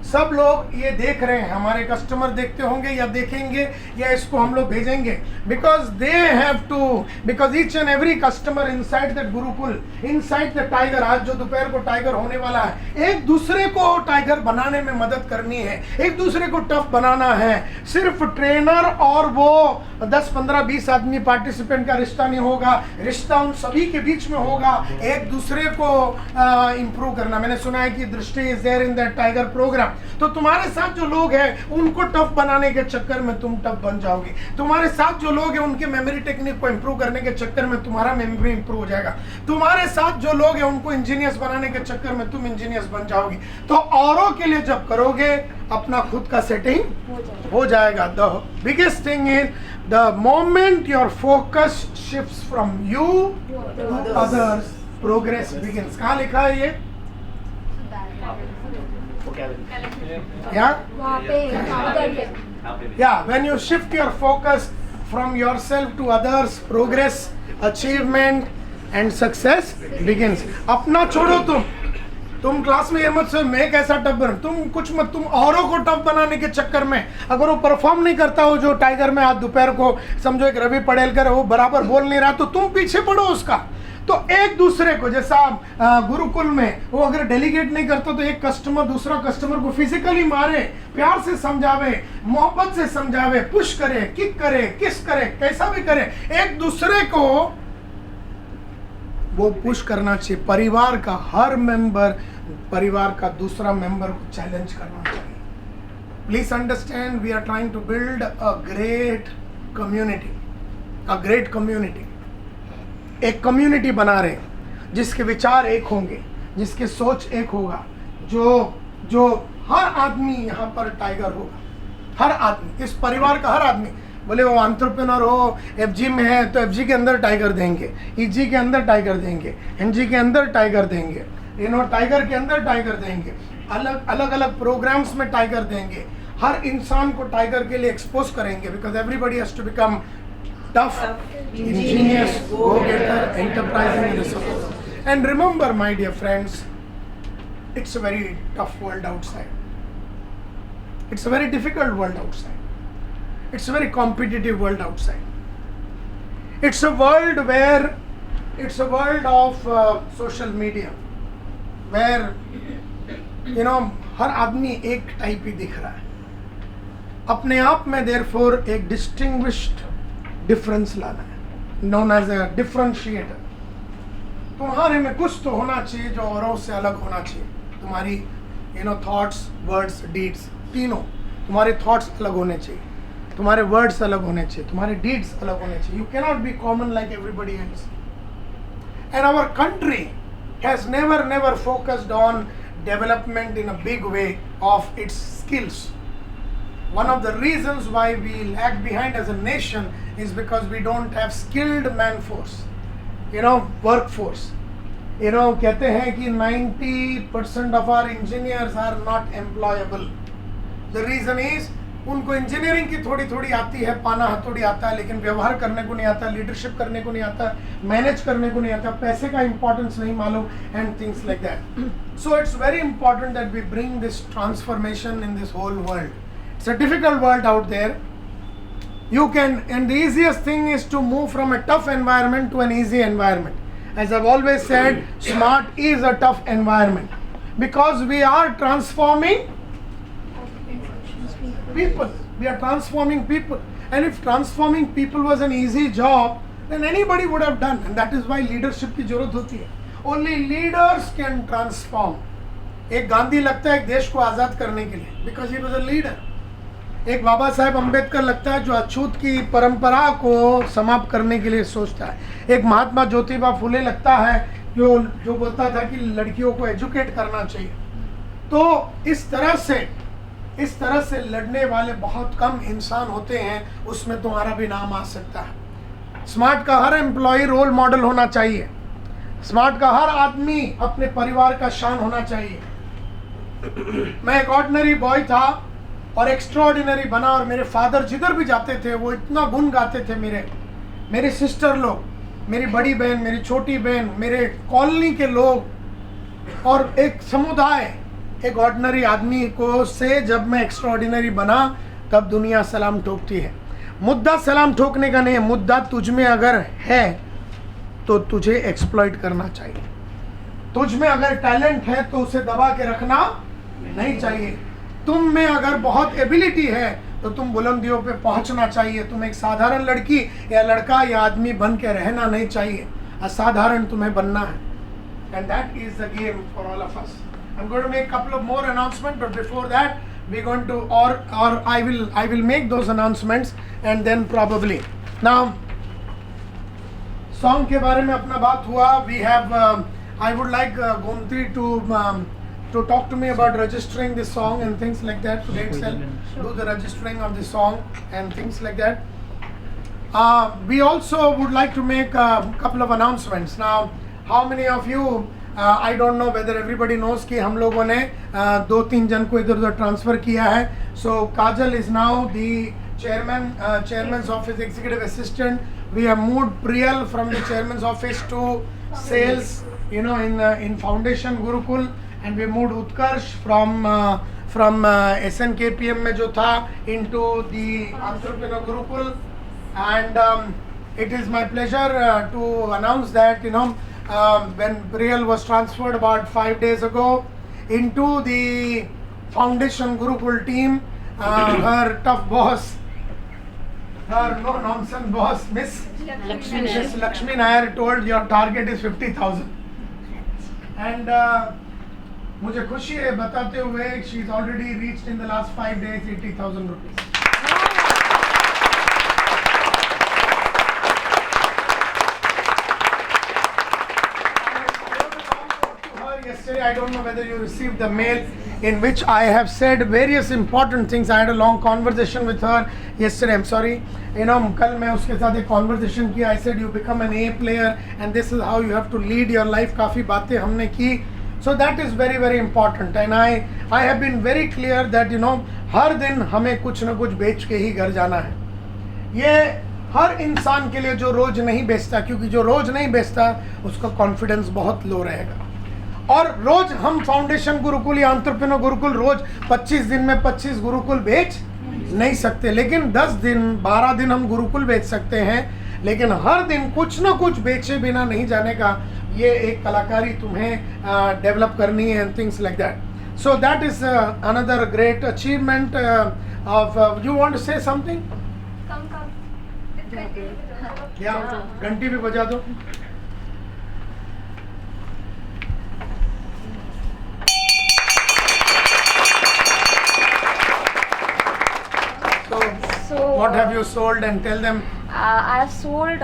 सब लोग ये देख रहे हैं. हमारे कस्टमर देखते होंगे या देखेंगे या इसको हम लोग भेजेंगे. Because they have to, because each and every customer inside that Gurukul, inside the tiger, आज जो दोपहर को टाइगर होने वाला है, एक दूसरे को टाइगर बनाने में मदद करनी है. एक दूसरे को टफ बनाना है. सिर्फ ट्रेनर और वो 10, 15, 20 आदमी पार्टिसिपेंट का रिश्ता नहीं होगा. रिश्ता उन सभी के बीच में होगा. एक दूसरे को इंप्रूव करना. मैंने सुना है कि Drishti is there in that tiger program. तो तुम्हारे साथ जो लोग हैं उनको टफ बनाने के चक्कर में तुम टफ बन जाओगे. तुम्हारे साथ जो लोग हैं उनके मेमोरी टेक्निक को इंप्रूव करने के चक्कर में तुम्हारा मेमोरी इंप्रूव हो जाएगा. तुम्हारे साथ जो लोग हैं उनको इंजीनियर्स बनाने के चक्कर में तुम इंजीनियर्स बन जाओगे. तो औरों के लिए जब करोगे अपना खुद का सेटिंग हो जाएगा. The biggest thing is the moment your focus shifts from you to others, progress begins. कहाँ लिखा है ये? Yeah? Yeah, when you shift your focus from yourself to others, progress, achievement and success begins. अपना छोड़ो तुम class में ये मत सोचो मैं कैसा टफ बन, तुम कुछ मत, तुम औरों को टफ बनाने के चक्कर में अगर वो परफॉर्म नहीं करता हो, जो टाइगर में आज दोपहर को समझो एक रवि पटेलकर वो बराबर बोल नहीं रहा, तो तुम पीछे पड़ो उसका. तो एक दूसरे को, जैसा गुरुकुल में वो अगर डेलीगेट नहीं करता तो एक कस्टमर दूसरा कस्टमर को फिजिकली मारे, प्यार से समझावे, मोहब्बत से समझावे, पुश करे, किक करे, किस करे, कैसा भी करे, एक दूसरे को वो पुश करना चाहिए. परिवार का हर मेंबर परिवार का दूसरा मेंबर को चैलेंज करना चाहिए. Please understand, we are trying to build a great community. एक कम्युनिटी बना रहे हैं जिसके विचार एक होंगे, जिसके सोच एक होगा, जो हर आदमी यहाँ पर टाइगर होगा. हर आदमी, इस परिवार का हर आदमी, बोले वो एंटरप्रेन्योर हो, एफजी में है तो एफजी के अंदर टाइगर देंगे, ईजी के अंदर टाइगर देंगे, एनजी के अंदर टाइगर देंगे, यू नो टाइगर के अंदर टाइगर देंगे, अलग प्रोग्राम्स में टाइगर देंगे. हर इंसान को टाइगर के लिए एक्सपोज करेंगे. Because everybody has to become tough, ingenious, go-getter, enterprising, and resourceful. And remember, my dear friends, it's a very tough world outside. It's a very difficult world outside. It's a very competitive world outside. It's a world of social media, where you know हर आदमी एक type ही दिख रहा है. अपने आप में therefore एक distinguished difference लाना है, नोन एज अ डिफरेंशिएटर. तुम्हारे में कुछ तो होना चाहिए जो औरों से अलग होना चाहिए. तुम्हारी you know thoughts, words, deeds, तीनों. तुम्हारे थॉट्स अलग होने चाहिए, तुम्हारे वर्ड्स अलग होने चाहिए, तुम्हारे डीड्स अलग होने चाहिए. You cannot be common like everybody else. And our country has never focused on development in a big way of its skills. One of the reasons why we lag behind as a nation is because we don't have skilled man force, you know, workforce. You know, कहते हैं कि 90% of our engineers are not employable. The reason is उनको engineering की थोड़ी आती है, पाना हथौड़ी आता है, लेकिन व्यवहार करने को नहीं आता, लीडरशिप करने को नहीं आता, मैनेज करने को नहीं आता, पैसे का इंपॉर्टेंस नहीं मालूम, and things like that. So it's very important that we bring this transformation in this whole world. It's a difficult world out there. You can, and the easiest thing is to move from a tough environment to an easy environment. As I've always said, smart is a tough environment because we are transforming people. We are transforming people. And if transforming people was an easy job, then anybody would have done. And that is why leadership की जरूरत होती है. Only leaders can transform. एक गांधी लगता है एक देश को आज़ाद करने के लिए, because he was a leader. एक बाबा साहेब अम्बेडकर लगता है जो अछूत की परंपरा को समाप्त करने के लिए सोचता है. एक महात्मा ज्योतिबा फुले लगता है जो बोलता था कि लड़कियों को एजुकेट करना चाहिए. तो इस तरह से लड़ने वाले बहुत कम इंसान होते हैं. उसमें तुम्हारा भी नाम आ सकता है. स्मार्ट का हर एम्प्लॉय रोल मॉडल होना चाहिए. स्मार्ट का हर आदमी अपने परिवार का शान होना चाहिए. मैं एक ऑर्डिनरी बॉय था और एक्स्ट्राऑर्डिनरी बना, और मेरे फादर जिधर भी जाते थे वो इतना गुण गाते थे। मेरे सिस्टर लोग, मेरी बड़ी बहन, मेरी छोटी बहन, मेरे कॉलोनी के लोग और एक समुदाय, एक ऑर्डिनरी आदमी को से जब मैं एक्स्ट्राऑर्डिनरी बना तब दुनिया सलाम ठोकती है। मुद्दा सलाम ठोकने का नहीं है, मुद्दा तुझ में अगर है तो तुझे एक्सप्लॉइट करना चाहिए। तुझ में अगर टैलेंट है तो उसे दबा के रखना नहीं चाहिए। तुम में अगर बहुत एबिलिटी है तो तुम बुलंदियों पे पहुंचना चाहिए। तुम एक साधारण लड़की या लड़का या आदमी बन के रहना नहीं चाहिए, असाधारण तुम्हें बनना है। And that is the game for all of us. I'm going to make a couple of more announcements, but before that we're going to or I will make those announcements and then probably now song के बारे में अपना बात हुआ। We have I would like Gomti to talk to me about registering this song and things like that. Today itself do the registering of the song and things like that. We also would like to make a couple of announcements. Now how many of you I don't know whether everybody knows कि हम लोगों ने 2-3 जन को इधर उधर transfer किया है। So Kajal is now the chairman's office executive assistant. We have moved Priyal from the chairman's office to sales, you know, in Foundation Gurukul, and we moved Utkarsh from SNKPM में जो था into the Entrepreneur Gurukul, and it is my pleasure to announce that, you know, when Priyal was transferred about 5 days ago into the Foundation Gurukul team, her tough boss, her no-nonsense boss, Miss Lakshmi Nair told your target is 50,000. And मुझे खुशी है बताते हुए she is already reached in the last 5 days 80,000 rupees. Yesterday, I don't know whether you received the mail in which I have said various important things. I had a long conversation with her yesterday. I'm sorry, you know, कल मैं उसके साथ एक conversation किया. I said you become an A player and this is how you have to lead your life. काफ़ी बातें हमने की. So that is very very important, and I have been very clear that, you know, हर दिन हमें कुछ न कुछ बेच के ही घर जाना है. ये हर इंसान के लिए जो रोज नहीं बेचता, क्योंकि जो रोज नहीं बेचता उसका कॉन्फिडेंस बहुत लो रहेगा। और रोज हम फाउंडेशन गुरुकुल या एंटरप्रेन्योर गुरुकुल रोज 25 दिन में 25 गुरुकुल बेच नहीं सकते, लेकिन 10 दिन 12 दिन हम गुरुकुल बेच सकते हैं। लेकिन हर दिन कुछ ना कुछ बेचे बिना नहीं जाने का, ये एक कलाकारी तुम्हें डेवलप करनी है and things like that. So that is another great achievement of you want to say something? या घंटी भी बजा दो। So what have you sold and tell them? I have sold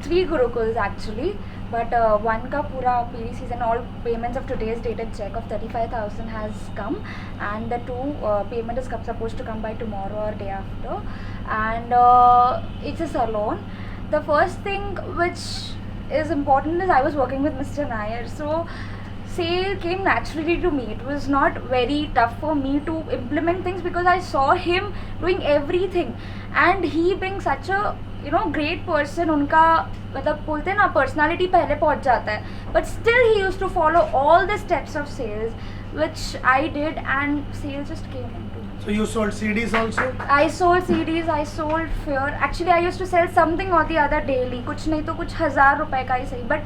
3 Gurukuls actually, but one ka pura PD season, all payments of today's dated check of 35,000 has come, and the 2 payment is supposed to come by tomorrow or day after, and it's a salon. The first thing which is important is I was working with Mr. Nair, so sale came naturally to me. It was not very tough for me to implement things because I saw him doing everything, and he being such a, you know, great person, उनका मतलब बोलते हैं ना personality पहले पहुंच जाता है, but still he used to follow all the steps of sales, which I did, and sales just came into. So you sold CDs also? I sold CDs, I sold Fear. Actually, I used to sell something or the other daily. कुछ नहीं तो कुछ 1000 रुपए का ही सही, but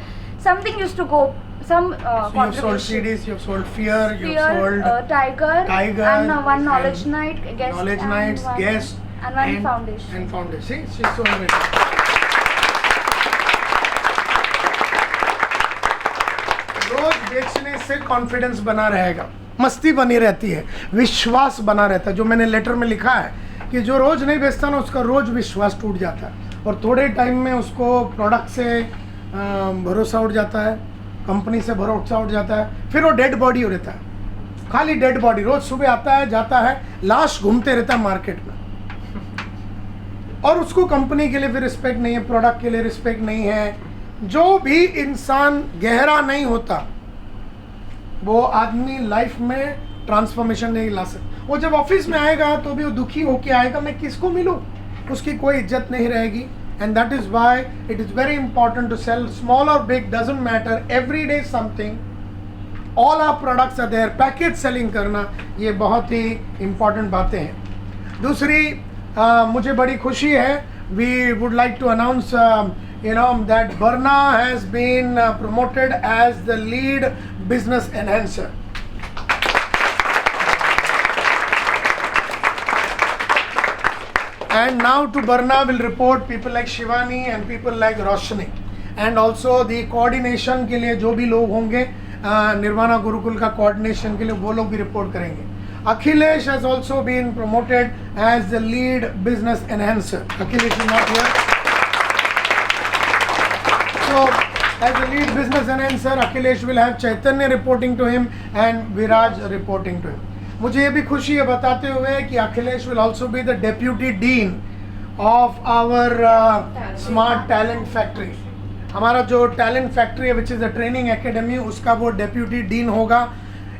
something used to go. Some So you've sold CDs, you've sold Fear, you've sold Tiger, and one Knowledge and Night, Guest, Knowledge and Nights, one, Guest, and one Foundation. And Foundation. See, she's sold it. रोज बेचने से confidence बना रहेगा, मस्ती बनी रहती है, विश्वास बना रहता है। जो मैंने लेटर में लिखा है कि जो रोज नहीं बेचता ना उसका रोज विश्वास टूट जाता है, और थोड़े टाइम में उसको प्रोडक्ट से भरोसा उठ जाता है, कंपनी से भरोसा उठ जाता है, फिर वो डेड बॉडी हो रहता है, खाली डेड बॉडी। रोज सुबह आता है जाता है, लाश घूमते रहता है मार्केट में, और उसको कंपनी के लिए फिर रिस्पेक्ट नहीं है, प्रोडक्ट के लिए रिस्पेक्ट नहीं है। जो भी इंसान गहरा नहीं होता वो आदमी लाइफ में ट्रांसफॉर्मेशन नहीं ला सकते। वो जब ऑफिस में आएगा तो भी वो दुखी होके आएगा, मैं किसको मिलूँ, उसकी कोई इज्जत नहीं रहेगी। And that is why it is very important to sell, small और big doesn't matter, every day something, all our products are there, package selling करना, ये बहुत ही इंपॉर्टेंट बातें हैं। दूसरी मुझे बड़ी खुशी है, we would like to announce that Barna has been promoted as the lead business enhancer. And now to Barna will report people like Shivani and people like Roshni, and also the coordination के लिए जो भी लोग होंगे निर्वाणा गुरुकुल का coordination के लिए वो लोग भी report करेंगे। Akhilesh has also been promoted as the lead business enhancer. Akhilesh is not here. So, as the lead business enhancer, Akhilesh will have Chaitanya reporting to him and Viraj reporting to him. मुझे ये भी खुशी है बताते हुए कि Akhilesh will also be the deputy dean of our Smart Talent Factory. हमारा जो टैलेंट फैक्ट्री है which is a training academy, उसका वो deputy dean होगा,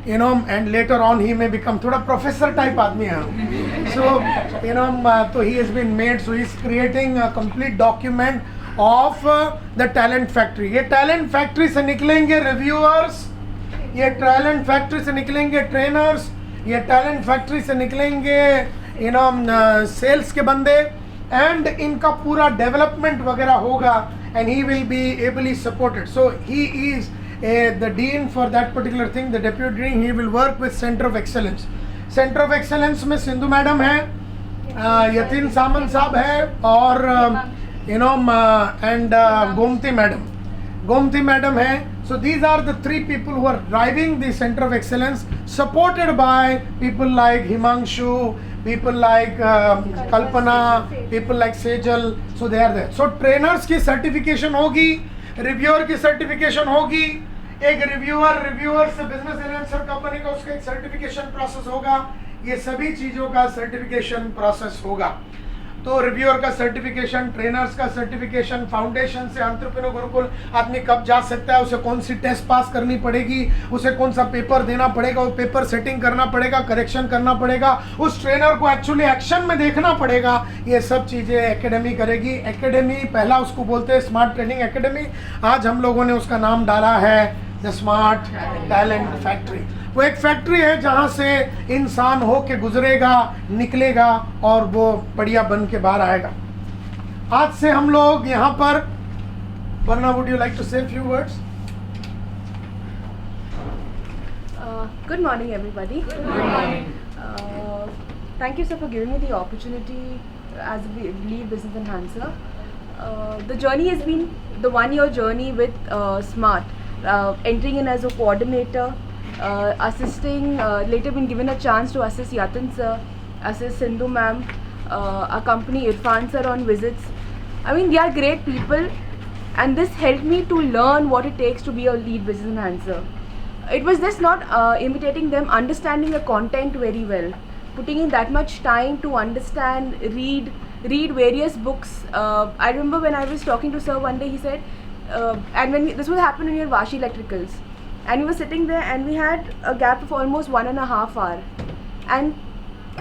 and later on he may become थोड़ा प्रोफेसर टाइप आदमी है, so so he has been made, so he is creating a complete document of the talent factory. ये talent factory से निकलेंगे reviewers, ये talent factory से निकलेंगे trainers, ये talent factory से निकलेंगे sales के बंदे, and इनका पूरा development वगैरह होगा, and he will be ably supported. So he is the dean for that particular thing, the deputy dean. He will work with Center of Excellence. Center of Excellence में Sindhu madam है, यतीन सामंत साहब है, और and Gomti madam hai. So these are the three people who are driving the Center of Excellence, supported by people like Himanshu, people like Kalpana, people like Sejal. So they are there. So trainers की certification होगी, reviewer की certification होगी, एक reviewer से business enhancer company का उसका एक certification process होगा, ये सभी चीज़ों का certification process होगा। तो रिव्यूअर का सर्टिफिकेशन, ट्रेनर्स का सर्टिफिकेशन, फाउंडेशन से एंटरप्रेन्योर गुरुकुल आदमी कब जा सकता है, उसे कौन सी टेस्ट पास करनी पड़ेगी, उसे कौन सा पेपर देना पड़ेगा, वो पेपर सेटिंग करना पड़ेगा, करेक्शन करना पड़ेगा, उस ट्रेनर को एक्चुअली एक्शन में देखना पड़ेगा, ये सब चीज़ें एकेडमी करेगी। एकेडमी पहला उसको बोलते हैं स्मार्ट ट्रेनिंग एकेडमी, आज हम लोगों ने उसका नाम डाला है द स्मार्ट टैलेंट फैक्ट्री। वो एक फैक्ट्री है जहाँ से इंसान हो के गुजरेगा, निकलेगा और वो बढ़िया बन के बाहर आएगा। आज से हम लोग यहाँ पर, वरना वुड यू लाइक टू से few words? Good morning, everybody. Good morning. Thank you, sir, for giving me the opportunity as a lead business enhancer. The journey has been the 1-year journey with Smart, entering in as a coordinator, assisting, later been given a chance to assist Yatin sir, assist Sindhu ma'am, accompany Irfan sir on visits. I mean, they are great people, and this helped me to learn what it takes to be a lead business enhancer. It was just not imitating them, understanding the content very well, putting in that much time to understand, read various books. I remember when I was talking to sir one day, he said, and when this would happen in your Vashi Electricals, and we were sitting there and we had a gap of almost 1.5 hours, and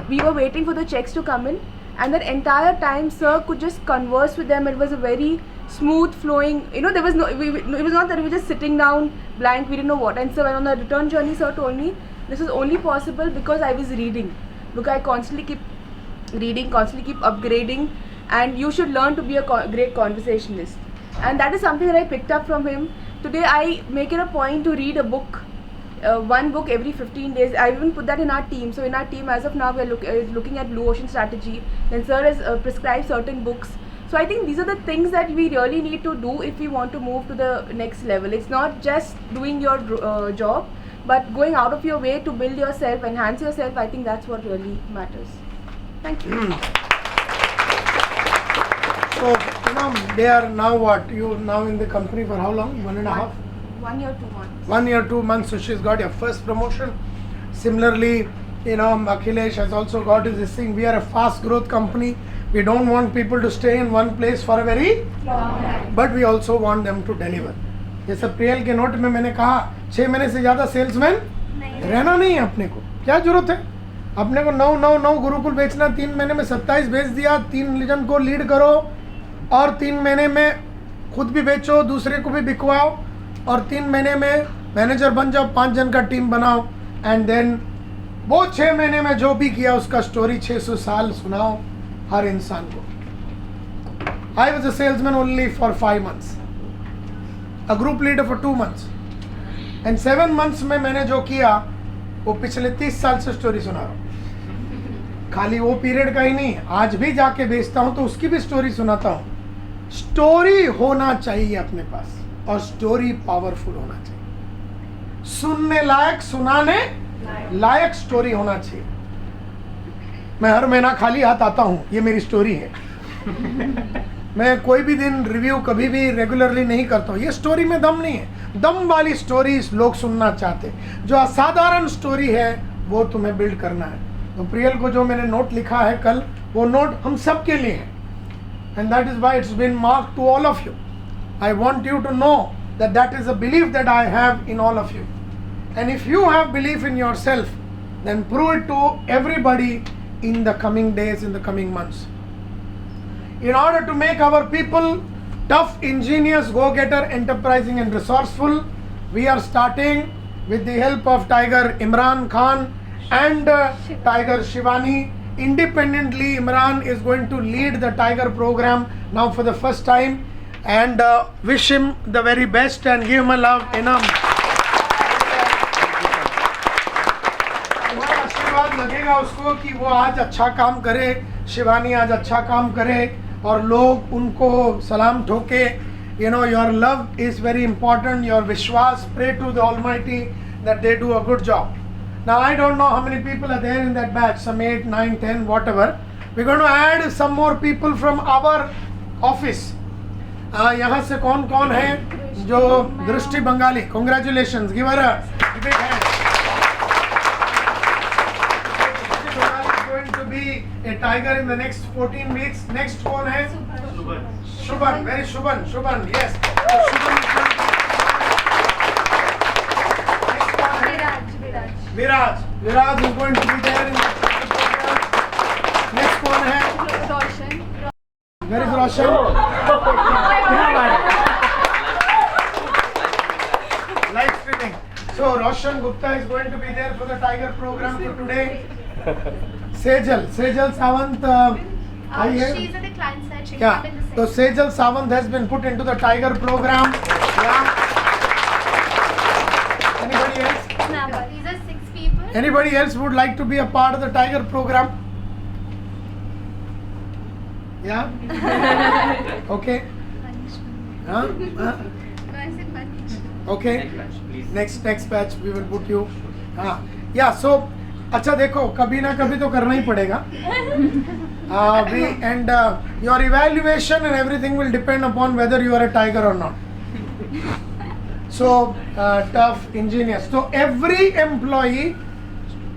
we were waiting for the checks to come in, and that entire time sir could just converse with them. It was a very smooth flowing, there was no, it was not that we were just sitting down blank, we didn't know what. And so when on the return journey, sir told me this was only possible because I was reading, because I constantly keep reading, constantly keep upgrading, and you should learn to be a great conversationalist. And that is something that I picked up from him. Today I make it a point to read a book, one book every 15 days. I even put that in our team. So in our team as of now we are looking at Blue Ocean strategy. Then sir has prescribed certain books. So I think these are the things that we really need to do if we want to move to the next level. It's not just doing your job, but going out of your way to build yourself, enhance yourself. I think that's what really matters. Thank you. So, they are now what? You now in the company for how long? 1.5? 1 year, 2 months. 1 year, 2 months. So she's got your first promotion. Similarly, Akhilesh has also got his thing. We are a fast growth company. We don't want people to stay in one place for a very long time, but we also want them to deliver. जैसे अप्रैल के note में मैंने कहा 6 महीने से ज़्यादा salesman रहना नहीं है अपने को, क्या जरूरत है? अपने को 9 गुरुकुल बेचना, 3 महीने में 27 बेच दिया, 3 जन को लीड करो और 3 महीने में खुद भी बेचो, दूसरे को भी बिकवाओ और 3 महीने में मैनेजर बन जाओ, 5 जन का टीम बनाओ एंड देन वो 6 महीने में जो भी किया उसका स्टोरी 600 साल सुनाओ हर इंसान को। I was a salesman only for 5 months, a group leader for 2 months, and 7 months में मैंने जो किया वो पिछले 30 साल से स्टोरी सुना रहा हूँ। खाली वो पीरियड का ही नहीं, आज भी जाके बेचता हूँ तो उसकी भी स्टोरी सुनाता हूँ। स्टोरी होना चाहिए अपने पास और स्टोरी पावरफुल होना चाहिए, सुनने लायक, सुनाने लायक स्टोरी होना चाहिए। मैं हर महीना खाली हाथ आता हूँ, ये मेरी स्टोरी है। मैं कोई भी दिन रिव्यू कभी भी रेगुलरली नहीं करता हूँ, ये स्टोरी में दम नहीं है। दम वाली स्टोरीज लोग सुनना चाहते, जो असाधारण स्टोरी है वो तुम्हें बिल्ड करना है। तो प्रियल को जो मैंने नोट लिखा है कल, वो नोट हम सब के लिए है, and that is why it's been marked to all of you. I want you to know that that is a belief that I have in all of you, and if you have belief in yourself, then prove it to everybody in the coming days, in the coming months. In order to make our people tough, ingenious, go-getter, enterprising and resourceful, we are starting with the help of Tiger Imran Khan and Tiger Shivani. Independently, Imran is going to lead the Tiger program now for the first time, and wish him the very best and give him a love enam. लगेगा उसको कि वो आज अच्छा काम करे, शिवानी आज अच्छा काम करे और लोग उनको सलाम ठोके। You know, your love is very important, your विश्वास, pray to the almighty that they do a good job. Now I don't know how many people are there in that batch, some 8, 9, 10 whatever. We are going to add some more people from our office. यहाँ से कौन कौन है? जो Drishti Bengali, congratulations, give her a big hand. A tiger in the next 14 weeks. Next कौन है? Shubhan, very Shubhan, yes. So Shubhan is going to... Next कौन है? Viraj is going to be there in the program. Next कौन है? Roshan. Where is Roshan? Live streaming. So Roshan Gupta is going to be there for the tiger program for today. Sejal Sawant, She's at the client side. She's yeah. not in the So session. Sejal Sawant has been put into the tiger program. Yeah. Anybody else? These are 6 people. Anybody else would like to be a part of the tiger program? Yeah. Okay. Huh? No, I said Manish. Okay. Next batch, please. Next batch we will put you. हाँ. Yeah. So अच्छा देखो, कभी ना कभी तो करना ही पड़ेगा। And your evaluation and everything will depend upon whether you are a tiger or not. So tough, ingenious. So every employee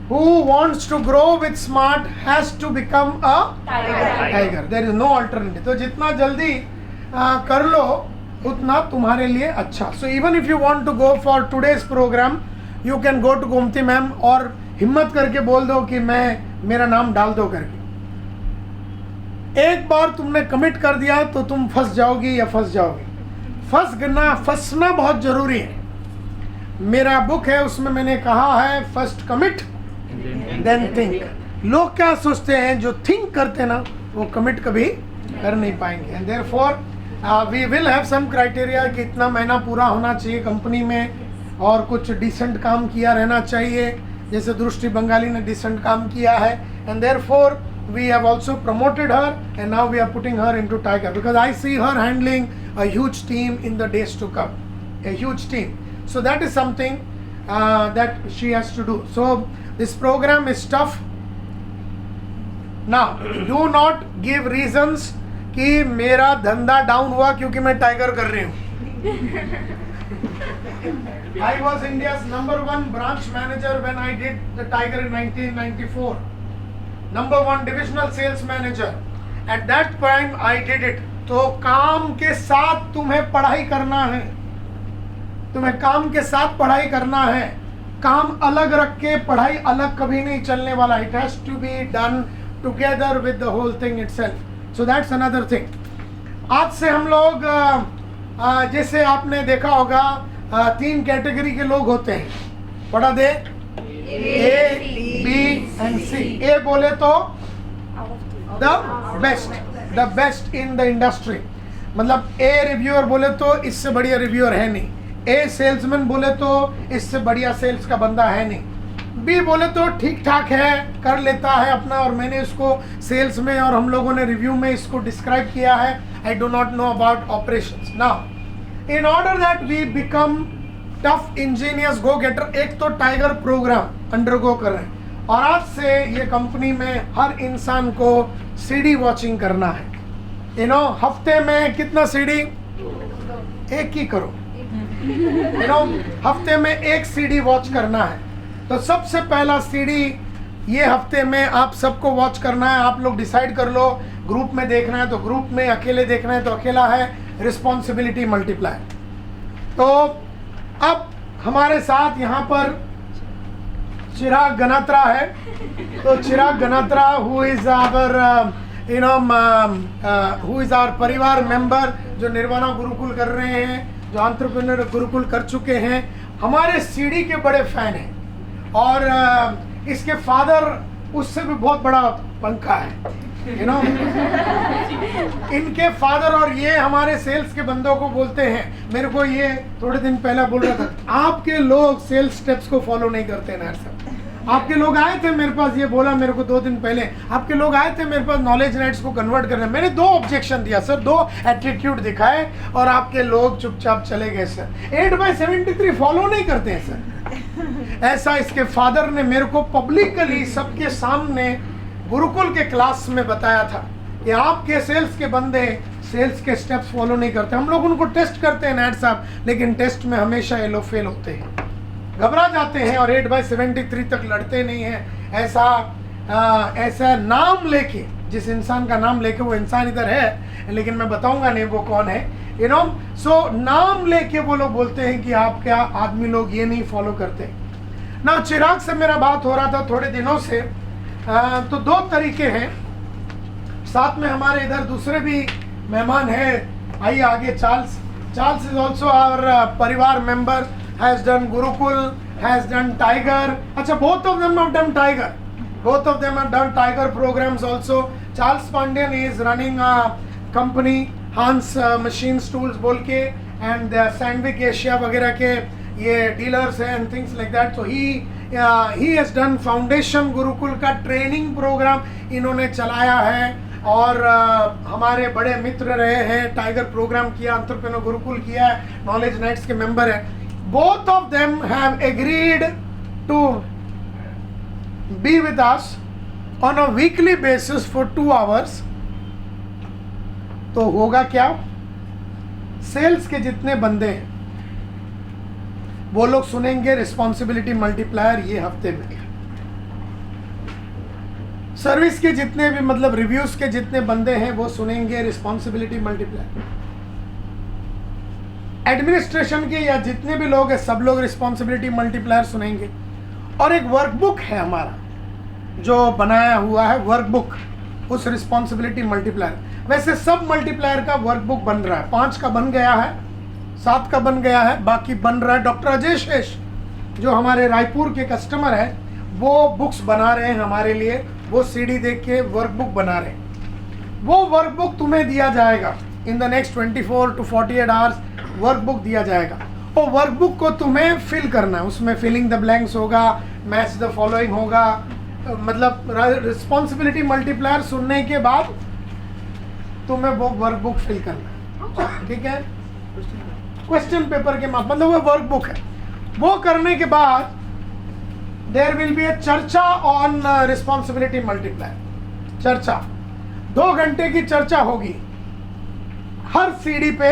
who wants to grow with smart has to become a tiger. There is no alternative. तो जितना जल्दी कर लो उतना तुम्हारे लिए अच्छा। So even if you want to go for today's program, you can go to Gomti ma'am और हिम्मत करके बोल दो कि मेरा नाम डाल दो करके। एक बार तुमने कमिट कर दिया तो तुम फंस जाओगी या फंस जाओगे। फंसना बहुत जरूरी है। मेरा बुक है, उसमें मैंने कहा है फर्स्ट कमिट देन थिंक। लोग क्या सोचते हैं, जो थिंक करते हैं ना वो कमिट कभी कर नहीं पाएंगे। And therefore we will have some criteria कि इतना महीना पूरा होना चाहिए कंपनी में और कुछ डिसेंट काम किया रहना चाहिए, जैसे दृष्टि बंगाली ने डिसेंट काम किया है। And therefore we have also promoted her and now we are putting her into Tiger because I see her handling a huge team in the days to come, a huge team. So that is something that she has to do. So this program is tough. Now do not give reasons कि मेरा धंधा down हुआ क्योंकि मैं tiger कर रही हूँ। I was India's #1 branch manager when I did the Tiger in 1994. #1 divisional sales manager. At that time I did it. तो काम के साथ तुम्हें पढ़ाई करना है, तुम्हें काम के साथ पढ़ाई करना है काम अलग रख के पढ़ाई अलग कभी नहीं चलने वाला. It has to be done together with the whole thing itself. So that's another thing. आज से हम लोग जैसे आपने देखा होगा 3 कैटेगरी के लोग होते हैं. पढ़ा दे, ए, बी एंड सी. ए बोले तो the best in the industry. मतलब ए रिव्यूअर बोले तो इससे बढ़िया रिव्यूअर है नहीं. ए सेल्समैन बोले तो इससे बढ़िया सेल्स का बंदा है नहीं. बी बोले तो ठीक ठाक है, कर लेता है अपना, और मैंने इसको सेल्स में और हम लोगों ने रिव्यू में इसको डिस्क्राइब किया है. I do not know about operations. Now in order that we become tough engineers go getter, एक तो टाइगर प्रोग्राम अंडरगो कर रहे हैं, और आज से ये कंपनी में हर इंसान को सीडी वॉचिंग करना है. यू नो, हफ्ते में कितना सीडी? एक ही करो. यू नो, हफ्ते में एक सीडी वॉच करना है. तो सबसे पहला सीडी ये हफ्ते में आप सबको वॉच करना है. आप लोग डिसाइड कर लो, ग्रुप में देखना है तो ग्रुप में, अकेले देखना है तो अकेला है. Responsibility multiply. तो अब हमारे साथ यहाँ पर चिराग गनात्रा है. तो Chirag Ganatra who is our who is our परिवार मेंबर, जो निर्वाणा गुरुकुल कर रहे हैं, जो एंटरप्रेन्योर गुरुकुल कर चुके हैं, हमारे सीडी के बड़े फैन हैं. और इसके फादर उससे भी बहुत बड़ा पंखा है. यू नो, इनके फादर और ये हमारे सेल्स के बंदों को बोलते हैं. मेरे को ये थोड़े दिन पहले बोल रहा था, आपके लोग सेल्स स्टेप्स को फॉलो नहीं करते ना सर. आपके लोग आए थे मेरे पास, ये बोला मेरे को 2 दिन पहले, आपके लोग आए थे मेरे पास नॉलेज नाइट्स को कन्वर्ट करने. मैंने 2 ऑब्जेक्शन दिया सर, 2 एटीट्यूड दिखाए, और आपके लोग चुपचाप चले गए सर. 8/73 फॉलो नहीं करते हैं सर. ऐसा इसके फादर ने मेरे को पब्लिकली सबके सामने गुरुकुल के क्लास में बताया था कि आपके सेल्स के बंदे सेल्स के स्टेप्स फॉलो नहीं करते. हम लोग उनको टेस्ट करते हैं नायड साहब, लेकिन टेस्ट में हमेशा ये लोग फेल होते हैं, घबरा जाते हैं और 8/73 तक लड़ते नहीं हैं. ऐसा नाम लेके, जिस इंसान का नाम लेके, वो इंसान इधर है लेकिन मैं बताऊंगा नहीं वो कौन है. यू नो, सो नाम लेके वो लोग बोलते हैं कि आप क्या आदमी लोग ये नहीं फॉलो करते ना. चिराग से मेरा बात हो रहा था थोड़े दिनों से. तो 2 तरीके हैं. साथ में हमारे इधर दूसरे भी मेहमान हैं. आइए आगे. चार्ल्स इज ऑल्सो आवर परिवार member, has done Gurukul, has done tiger. अच्छा, both of them have done tiger. Both of them have done tiger programs also. Charles Pandian is running a company, Hans Machines Tools बोल के, and Sandvik Asia वगैरह के ये dealers हैं and things like that. So he has done Foundation Gurukul का training programme इन्होंने चलाया है, और हमारे बड़े मित्र रहे हैं. टाइगर प्रोग्राम किया, एंटरप्रेन्योर गुरुकुल किया है, नॉलेज नाइट्स के मेंबर हैं. Both of them have agreed to be with us on a weekly basis for 2 hours. तो होगा क्या, सेल्स के जितने बंदे हैं वो लोग सुनेंगे रिस्पॉन्सिबिलिटी मल्टीप्लायर ये हफ्ते में. सर्विस के जितने भी, मतलब रिव्यूज के जितने बंदे हैं वो सुनेंगे रिस्पॉन्सिबिलिटी मल्टीप्लायर. एडमिनिस्ट्रेशन के या जितने भी लोग हैं सब लोग रिस्पॉन्सिबिलिटी मल्टीप्लायर सुनेंगे. और एक वर्कबुक है हमारा जो बनाया हुआ है, वर्कबुक उस रिस्पॉन्सिबिलिटी मल्टीप्लायर. वैसे सब मल्टीप्लायर का वर्कबुक बन रहा है. 5 का बन गया है, 7 का बन गया है, बाकी बन रहा है. डॉक्टर अजय शेष जो हमारे रायपुर के कस्टमर है वो बुक्स बना रहे हैं हमारे लिए. वो सीडी देख के वर्कबुक बना रहे हैं. वो वर्कबुक तुम्हें दिया जाएगा in the next 24 to 48 hours. Workbook दिया जाएगा. वो वर्कबुक को तुम्हें फिल करना है. उसमें फिलिंग द ब्लैंक्स होगा, मैच द फॉलोइंग होगा. मतलब रिस्पॉन्सिबिलिटी मल्टीप्लायर सुनने के बाद तुम्हें वो वर्कबुक फिल करना है. ठीक है, क्वेश्चन पेपर के मतलब वो वर्कबुक है. वो करने के बाद देयर विल बी अ चर्चा ऑन रिस्पॉन्सिबिलिटी मल्टीप्लायर. चर्चा 2 घंटे की चर्चा होगी. हर सीडी पे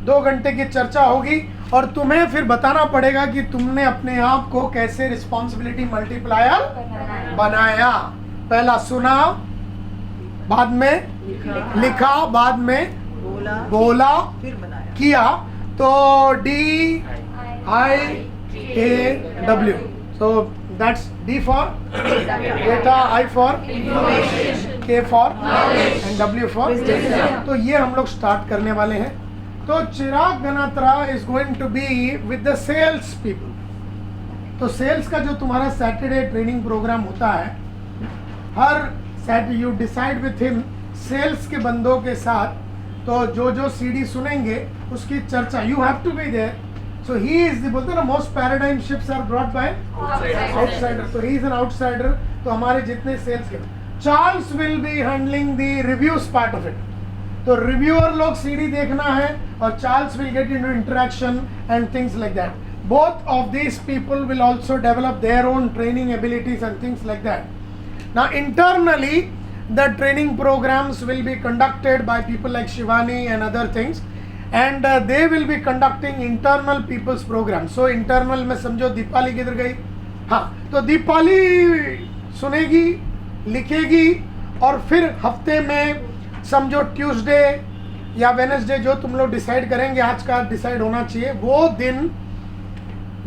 2 घंटे की चर्चा होगी, और तुम्हें फिर बताना पड़ेगा कि तुमने अपने आप को कैसे रिस्पॉन्सिबिलिटी मल्टीप्लायर बनाया. पहला सुना, बाद में लिखा, बाद में बोला, फिर बनाया. किया. तो DIIT AW. So that's D for data, I for K for and W for तो ये हम लोग स्टार्ट करने वाले हैं. तो Chirag Ganatra is going to be with the sales people. तो सेल्स का जो तुम्हारा सैटरडे ट्रेनिंग प्रोग्राम होता है, हर Saturday you decide with him sales के बंदों के साथ. तो जो सीडी सुनेंगे उसकी चर्चा, you have to be there. So he is the, बोलते हैं ना, most paradigm shifts are brought by outsider. तो ही इज एन आउटसाइडर. तो हमारे जितने सेल्स के, Charles will be handling the reviews part of it. तो रिव्यूअर लोग सीडी देखना है और Charles will get into interaction and things like that. Both of these people will also develop their own training abilities and things like that. Now internally, the training programs will be conducted by people like Shivani and other things, and they will be conducting internal people's programs. So internal में समझो दीपाली किधर गई, हाँ, तो दीपाली सुनेगी, लिखेगी और फिर हफ्ते में समझो ट्यूसडे या वेडनेसडे जो तुम लोग डिसाइड करेंगे, आज का डिसाइड होना चाहिए, वो दिन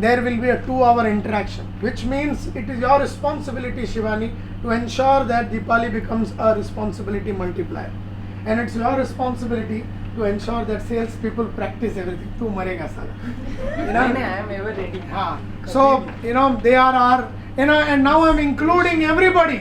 there will be a 2-hour interaction, which means it is your responsibility, Shivani, to ensure that Deepali becomes a responsibility multiplier, and it's your responsibility to ensure that sales people practice everything. Tu marega sala, you know. I am ever ready. So you know they are our, you know, and now I'm including everybody.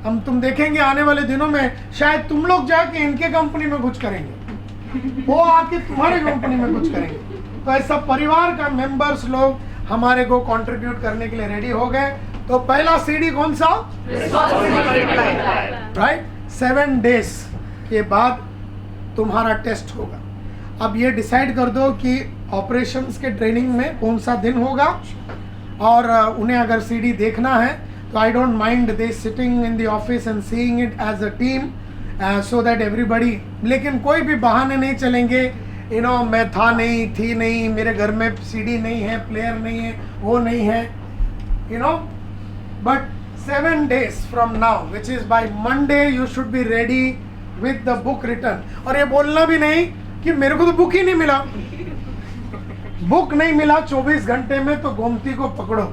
हम तुम देखेंगे आने वाले दिनों में शायद तुम लोग जाके इनके कंपनी में कुछ करेंगे, वो आके तुम्हारे कंपनी में कुछ करेंगे. तो ऐसा परिवार का मेंबर्स लोग हमारे को कंट्रीब्यूट करने के लिए रेडी हो गए. तो पहला सीडी कौन सा, राइट. 7 डेज के बाद तुम्हारा टेस्ट होगा. अब ये डिसाइड कर दो कि ऑपरेशंस के ट्रेनिंग में कौन सा दिन होगा, और उन्हें अगर सीडी देखना है तो I don't mind they sitting in the office and seeing it as a team, so that everybody. लेकिन कोई भी बहाने नहीं चलेंगे, यू नो, मैं था नहीं, थी नहीं, मेरे घर में सीडी नहीं है, प्लेयर नहीं है, वो नहीं है, you know. But 7 days from now, which is by Monday, you should be ready with the book return. और ये बोलना भी नहीं कि मेरे को तो बुक ही नहीं मिला. बुक नहीं मिला 24 घंटे में तो गोमती को पकड़ो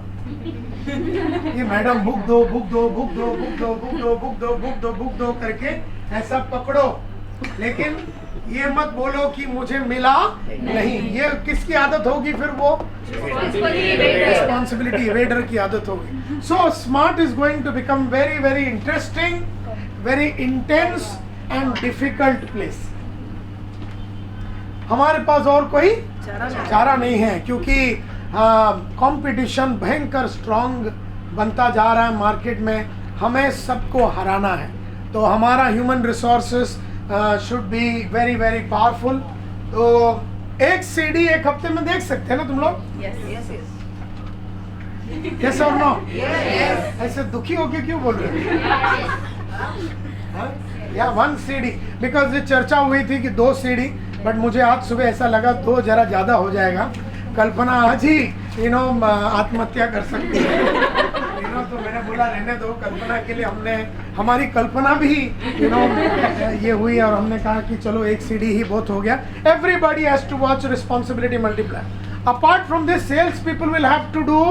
कि मैडम बुक दो, बुक दो, बुक दो, बुक दो, बुक दो, बुक दो, बुक दो, बुक दो करके ऐसा पकड़ो. लेकिन ये मत बोलो कि मुझे मिला नहीं. ये किसकी आदत होगी फिर, वो रिस्पॉन्सिबिलिटी इवेडर की आदत होगी. So smart is going to become very very interesting, very intense and difficult place. हमारे पास और कोई चारा नहीं है, क्योंकि कंपटीशन भयंकर स्ट्रांग बनता जा रहा है मार्केट में. हमें सबको हराना है. तो हमारा human resources should be very very powerful. तो एक सीडी एक हफ्ते में देख सकते हैं ना तुम लोग? यस और नो? ऐसे दुखी होके क्यों बोल रहे हो? या 1 CD, बिकॉज ये चर्चा हुई थी कि 2 CD, बट मुझे आज सुबह ऐसा लगा 2 जरा ज़्यादा हो जाएगा. कल्पना आज ही यू नो आत्महत्या कर सकती है, यू नो. तो मैंने बोला रहने दो, कल्पना के लिए हमने, हमारी कल्पना भी यू नो ये हुई, और हमने कहा कि चलो 1 CD ही बहुत हो गया. Everybody has to watch responsibility multiply. Apart from this, sales people will have to do,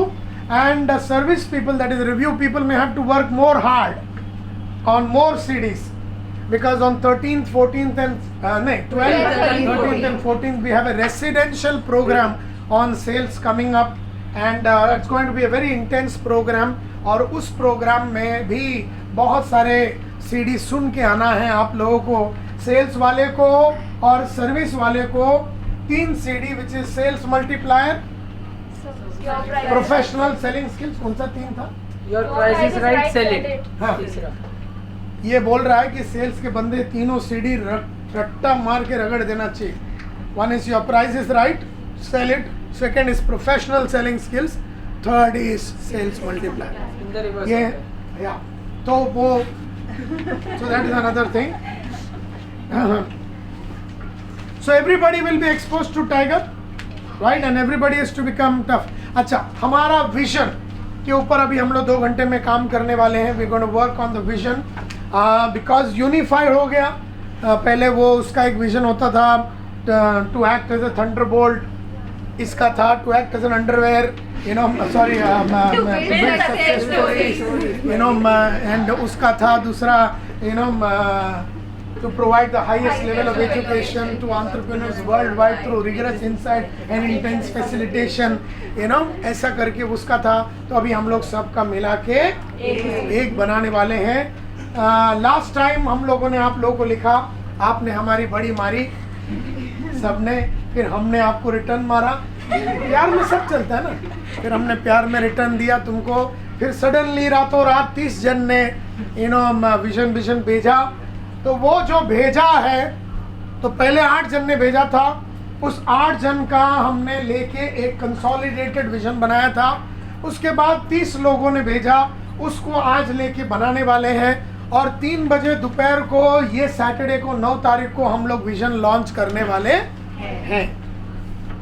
and service people, that is review people, may have to work more hard on more CDs. Because on 13th, 14th and 12th, 13th and 14th we have a residential program on sales coming up, and it's going to be a very intense program. और उस programme में भी बहुत सारे CD सुन के आना है आप लोगों को. सेल्स वाले को और सर्विस वाले को 3 CD, which is sales multiplier, professional selling skills. कौन सा 3 था? Your price is right, sell it. हाँ, ये बोल रहा है कि सेल्स के बंदे तीनों सीडी रट्टा मार के रगड़ देना चाहिए. 1 is your price is right, sell it. 2nd is professional selling skills. 3rd is sales multiplier. ये या तो वो, so that is another thing. So everybody will be exposed to tiger, right? And everybody is to become tough. अच्छा, हमारा vision के ऊपर अभी हम लोग 2 घंटे में काम करने वाले हैं. We're going to work on the vision. Because unified हो गया. पहले वो उसका एक विजन होता था to act as a thunderbolt, इसका था to act as an underwear, sorry, Two big big success success stories, and उसका था दूसरा, to provide the highest level of education to entrepreneurs worldwide through rigorous insight and intense facilitation, ऐसा करके उसका था. तो अभी हम लोग सबका मिला के एक बनाने वाले हैं. लास्ट टाइम हम लोगों ने आप लोगों को लिखा, आपने हमारी बड़ी मारी सबने, फिर हमने आपको रिटर्न मारा. प्यार में सब चलता है ना. फिर हमने प्यार में रिटर्न दिया तुमको. फिर सडनली रातों रात 30 जन ने विजन भेजा. तो वो जो भेजा है, तो पहले 8 जन ने भेजा था. उस 8 जन का हमने लेके एक कंसोलिडेटेड विजन बनाया था. उसके बाद 30 लोगों ने भेजा, उसको आज लेके बनाने वाले हैं. और 3 बजे दोपहर को, ये सैटरडे को 9 तारीख को हम लोग विजन लॉन्च करने वाले हैं.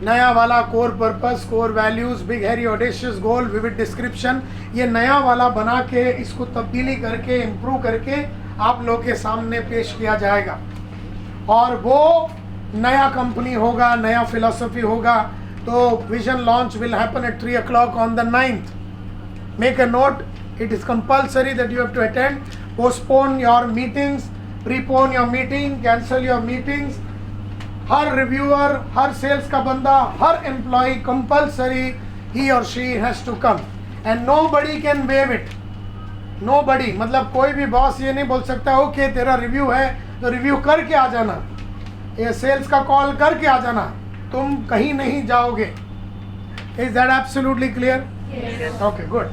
नया वाला core purpose, core values, big hairy audacious goal, vivid description, ये नया वाला बना के इसको तब्दीली करके इम्प्रूव करके आप लोग के सामने पेश किया जाएगा. और वो नया कंपनी होगा, नया फिलॉसफी होगा. तो vision launch will happen at 3 o'clock on the 9th. Make a note. It is compulsory that you have to attend. Postpone your meetings, prepone your meeting, cancel your meetings. हर reviewer, हर sales का बंदा, हर employee compulsory he or she has to come and nobody can waive it. Nobody, मतलब कोई भी boss ये नहीं बोल सकता ओके तेरा रिव्यू है तो रिव्यू करके आ जाना, ये सेल्स का कॉल करके आ जाना, तुम कहीं नहीं जाओगे. Is that absolutely clear? Okay, good.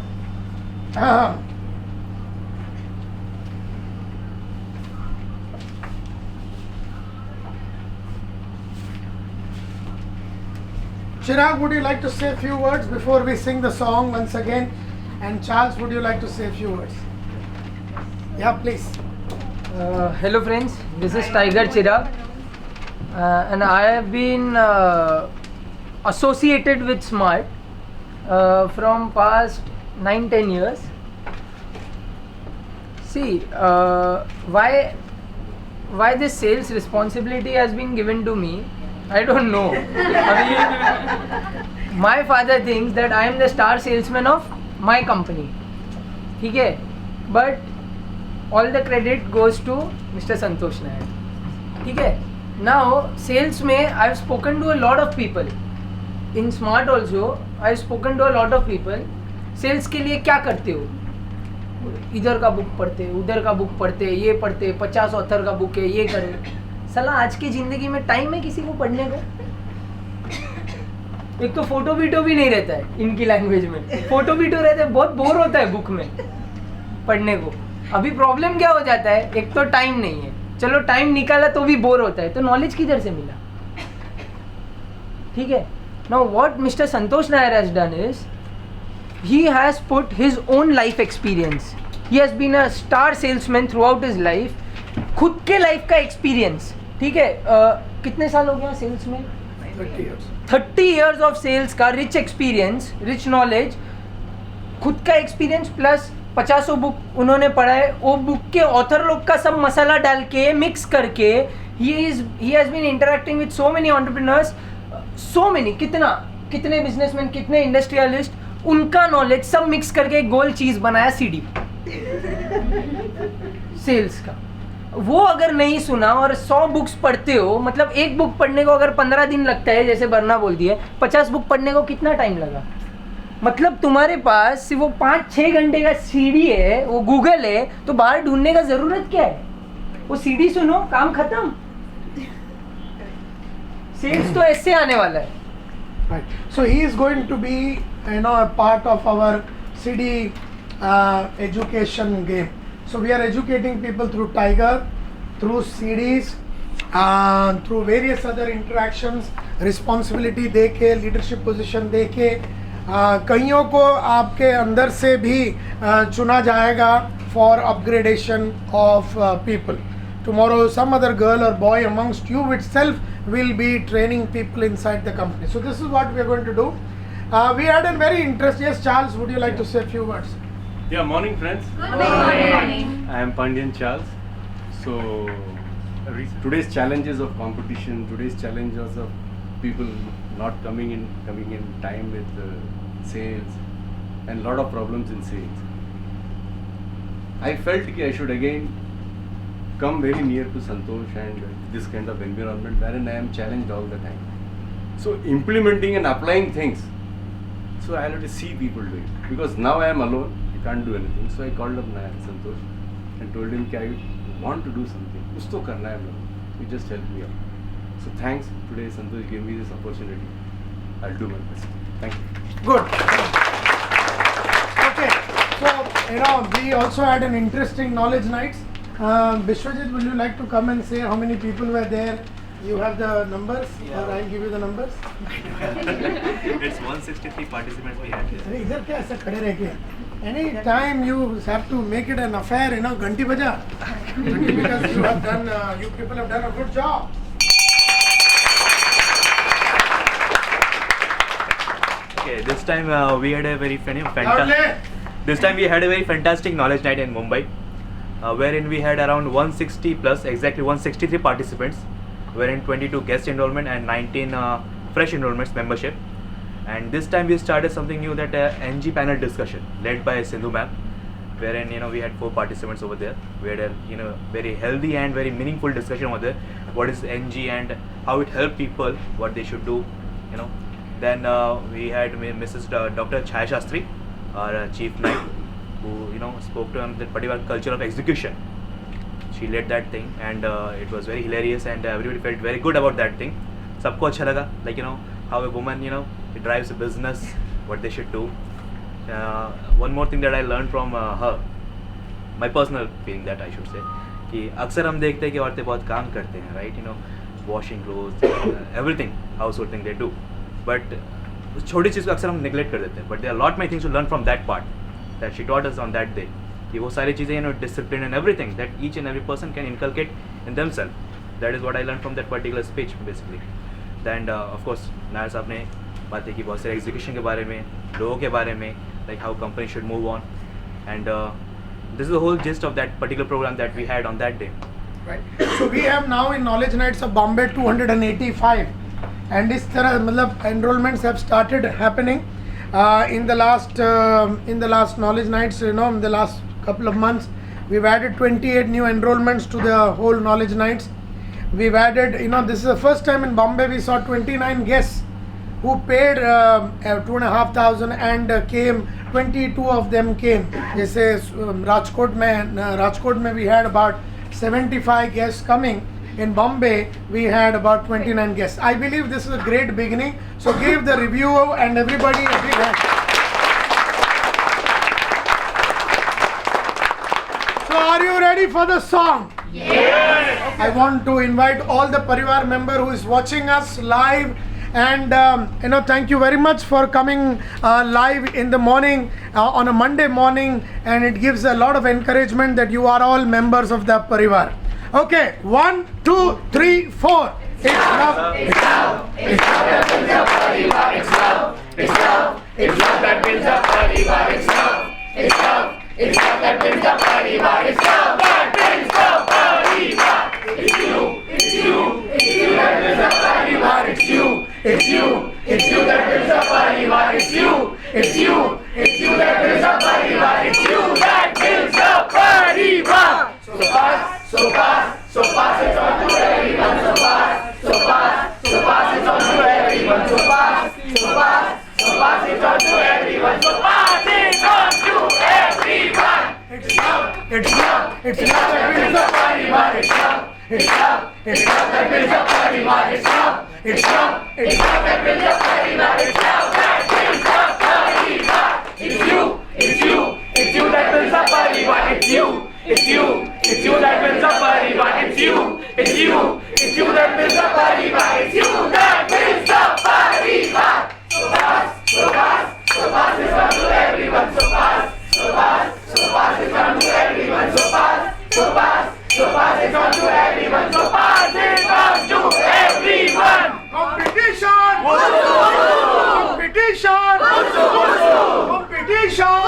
Chirag, would you like to say a few words before we sing the song once again? And Charles, would you like to say a few words? Yeah, please. Hello friends, this is Tiger Chirag, and I have been associated with Smart from past 9-10 years. See, why this sales responsibility has been given to me, I don't know. My father thinks that I am the star salesman of my company. ठीक है? But all the credit goes to Mr. Santosh Nair. ठीक है? Now sales में I have spoken to a lot of people. In Smart also I have spoken to a lot of people. Sales के लिए क्या करते हो? इधर का बुक पढ़ते, उधर का बुक पढ़ते, ये पढ़ते, 50 ऑथर का बुक है, ये करें. साला आज की जिंदगी में टाइम है किसी को पढ़ने को? एक तो फोटो वीटो भी नहीं रहता है इनकी लैंग्वेज में. फोटो वीटो रहता है, बहुत बोर होता है बुक में पढ़ने को. अभी प्रॉब्लम क्या हो जाता है, एक तो टाइम नहीं है, चलो टाइम निकाला तो भी बोर होता है, तो नॉलेज किधर से मिला? ठीक है. Now what mister Santosh Nair has done is he has put his own life experience. He has been a star salesman throughout his life. खुद के लाइफ का एक्सपीरियंस. ठीक है. कितने साल हो गया सेल्स में? 30 years ऑफ सेल्स का रिच एक्सपीरियंस, रिच नॉलेज, खुद का एक्सपीरियंस प्लस 50 बुक उन्होंने पढ़ा है. वो बुक के ऑथर लोग का सब मसाला डाल के मिक्स करके he has been interacting with so many entrepreneurs, so many, कितने बिजनेसमैन, कितने इंडस्ट्रियलिस्ट, उनका नॉलेज सब मिक्स करके एक गोल चीज बनाया सीडी सेल्स का. वो अगर नहीं सुना और 100 बुक्स पढ़ते हो, मतलब एक बुक पढ़ने को अगर 15 दिन लगता है, जैसे बरना बोल दिया, 50 बुक पढ़ने को कितना टाइम लगा? मतलब तुम्हारे पास सिर्फ वो 5-6 घंटे का सीडी है, वो गूगल है, तो बाहर ढूंढने का जरूरत क्या है? वो सीडी सुनो, काम खत्म. सेल्स तो ऐसे आने वाला है. Right. So he is going to be, a part of our CD education game. So we are educating people through Tiger, through CDs, through various other interactions, responsibility देके, leadership position देके, कईयों को आपके अंदर से भी चुना जाएगा for upgradation of people. Tomorrow some other girl or boy amongst you itself will be training people inside the company. So this is what we are going to do. We had a very interesting. Yes, Charles, would you like to say a few words? Yeah, morning friends. Good morning. I am Pandian Charles. So today's challenges of competition, today's challenges of people not coming in time with sales, and lot of problems in sales. I felt that I should again come very near to Santosh and this kind of environment wherein I am challenged all the time. So implementing and applying things. So I had to see people do it because now I am alone. I can't do anything. So I called up Santosh and told him that I want to do something. Kuch to karna hai main. You just help me out. So thanks. Today Santosh gave me this opportunity. I'll do my best. Thank you. Good. Okay. So, we also had an interesting knowledge nights. Bishwajit, will you like to come and say how many people were there? You have the numbers, or I'll give you the numbers. It's 163 participants we had here. अरे इधर क्या ऐसा खड़े रह के? Any time you have to make it an affair, घंटी बजा. Because you have done, you people have done a good job. Okay, this time we had a very fantastic. This time we had a very fantastic knowledge night in Mumbai, wherein we had around 160 plus, exactly 163 participants, wherein 22 guest enrollment and 19 fresh enrollments membership. And this time we started something new, that NG panel discussion led by Sindhu ma'am, wherein we had 4 participants over there. We had a very healthy and very meaningful discussion over there. What is NG and how it helped people, what they should do, Then we had Mrs. Dr. Chaya Shastri, our chief knight, who spoke to the particular culture of execution. She led that thing, and it was very hilarious, and everybody felt very good about that thing. Sabko acha laga, like how a woman it drives a business, what they should do. One more thing that I learned from her, my personal feeling that I should say, कि अक्सर हम देखते हैं कि औरतें बहुत काम करते हैं, right? Washing clothes, everything, household thing they do. But उस छोटी चीज़ को अक्सर हम neglect कर देते हैं. But there are lot many things to learn from that part that she taught us on that day. कि वो सारी चीज़ें discipline and everything that each and every person can inculcate in themselves. That is what I learned from that particular speech basically. And of course Nair साहब ने बातें की बहुत सारे execution के बारे में, लोगों के बारे में, like how company should move on, and this is the whole gist of that particular program that we had on that day. Right. So we have now in Knowledge Nights of Bombay 285, and this तरह मतलब enrollments have started happening in the last Knowledge Nights. In the last couple of months, we've added 28 new enrollments to the whole Knowledge Nights. We've added, this is the first time in Bombay we saw 29 guests who paid 2,500 and came. 22 of them came. जैसे राजकोट में we had about 75 guests coming. In Bombay we had about 29 guests. I believe this is a great beginning. So give the review and everybody a big hand. So are you ready for the song? Yes. I want to invite all the Parivar member who is watching us live, and thank you very much for coming live in the morning on a Monday morning, and it gives a lot of encouragement that you are all members of the Parivar. Okay, 1, 2, 3, 4. It's love. It's love. It's love that builds a Parivar. It's love. It's love. It's love that builds a Parivar. It's love. It's love. It's love that builds a Parivar. It's love that builds a Parivar. It's you. It's you. It's you that builds a Parivar. It's you. It's you. It's you that builds a Parivar. It's you. It's you. It's you that builds a Parivar. It's you that builds a Parivar. So pass, so pass, so pass it on to everyone. So pass, so pass, so pass it on to everyone. So pass, so pass, so pass it on to everyone. So pass it on to everyone. It's love, it's love, it's love that builds a Parivar. It's love, it's love, it's love that builds a Parivar. It's love, it's love, it's love that builds a Parivar. It's love that builds a Parivar. It's you, it's you, it's you that builds a Parivar. It's you, it's you, it's you that builds a Parivar. It's you, it's you, it's you that builds a Parivar. It's you that builds a Parivar. So pass, so pass, so pass it on to everyone. So pass, so pass, so pass it on to everyone. So pass, so pass, so pass it on to everyone. So pass it on to everyone. Competition! Competition! Competition!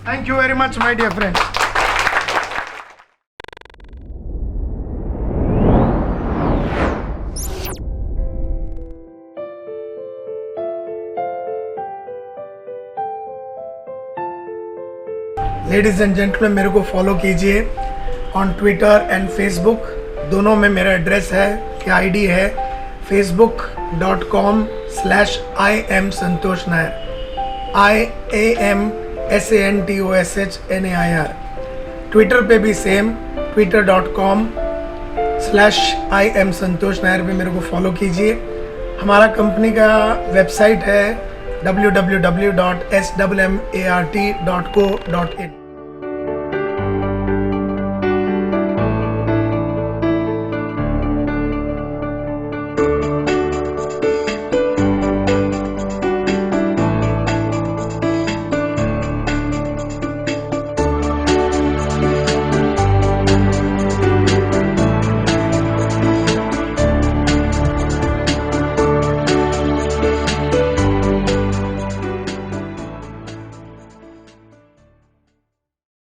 Thank you very much, my dear friends. Ladies and gentleman, मेरे को follow कीजिए on Twitter and Facebook, दोनों में मेरा address है या ID है facebook.com/IM Santosh Nair, IAMSANTOSHNAIR। Twitter पे भी सेम, twitter.com/IM Santosh Nair पे मेरे को फॉलो कीजिए। हमारा कंपनी का वेबसाइट है www.swmart.co.in।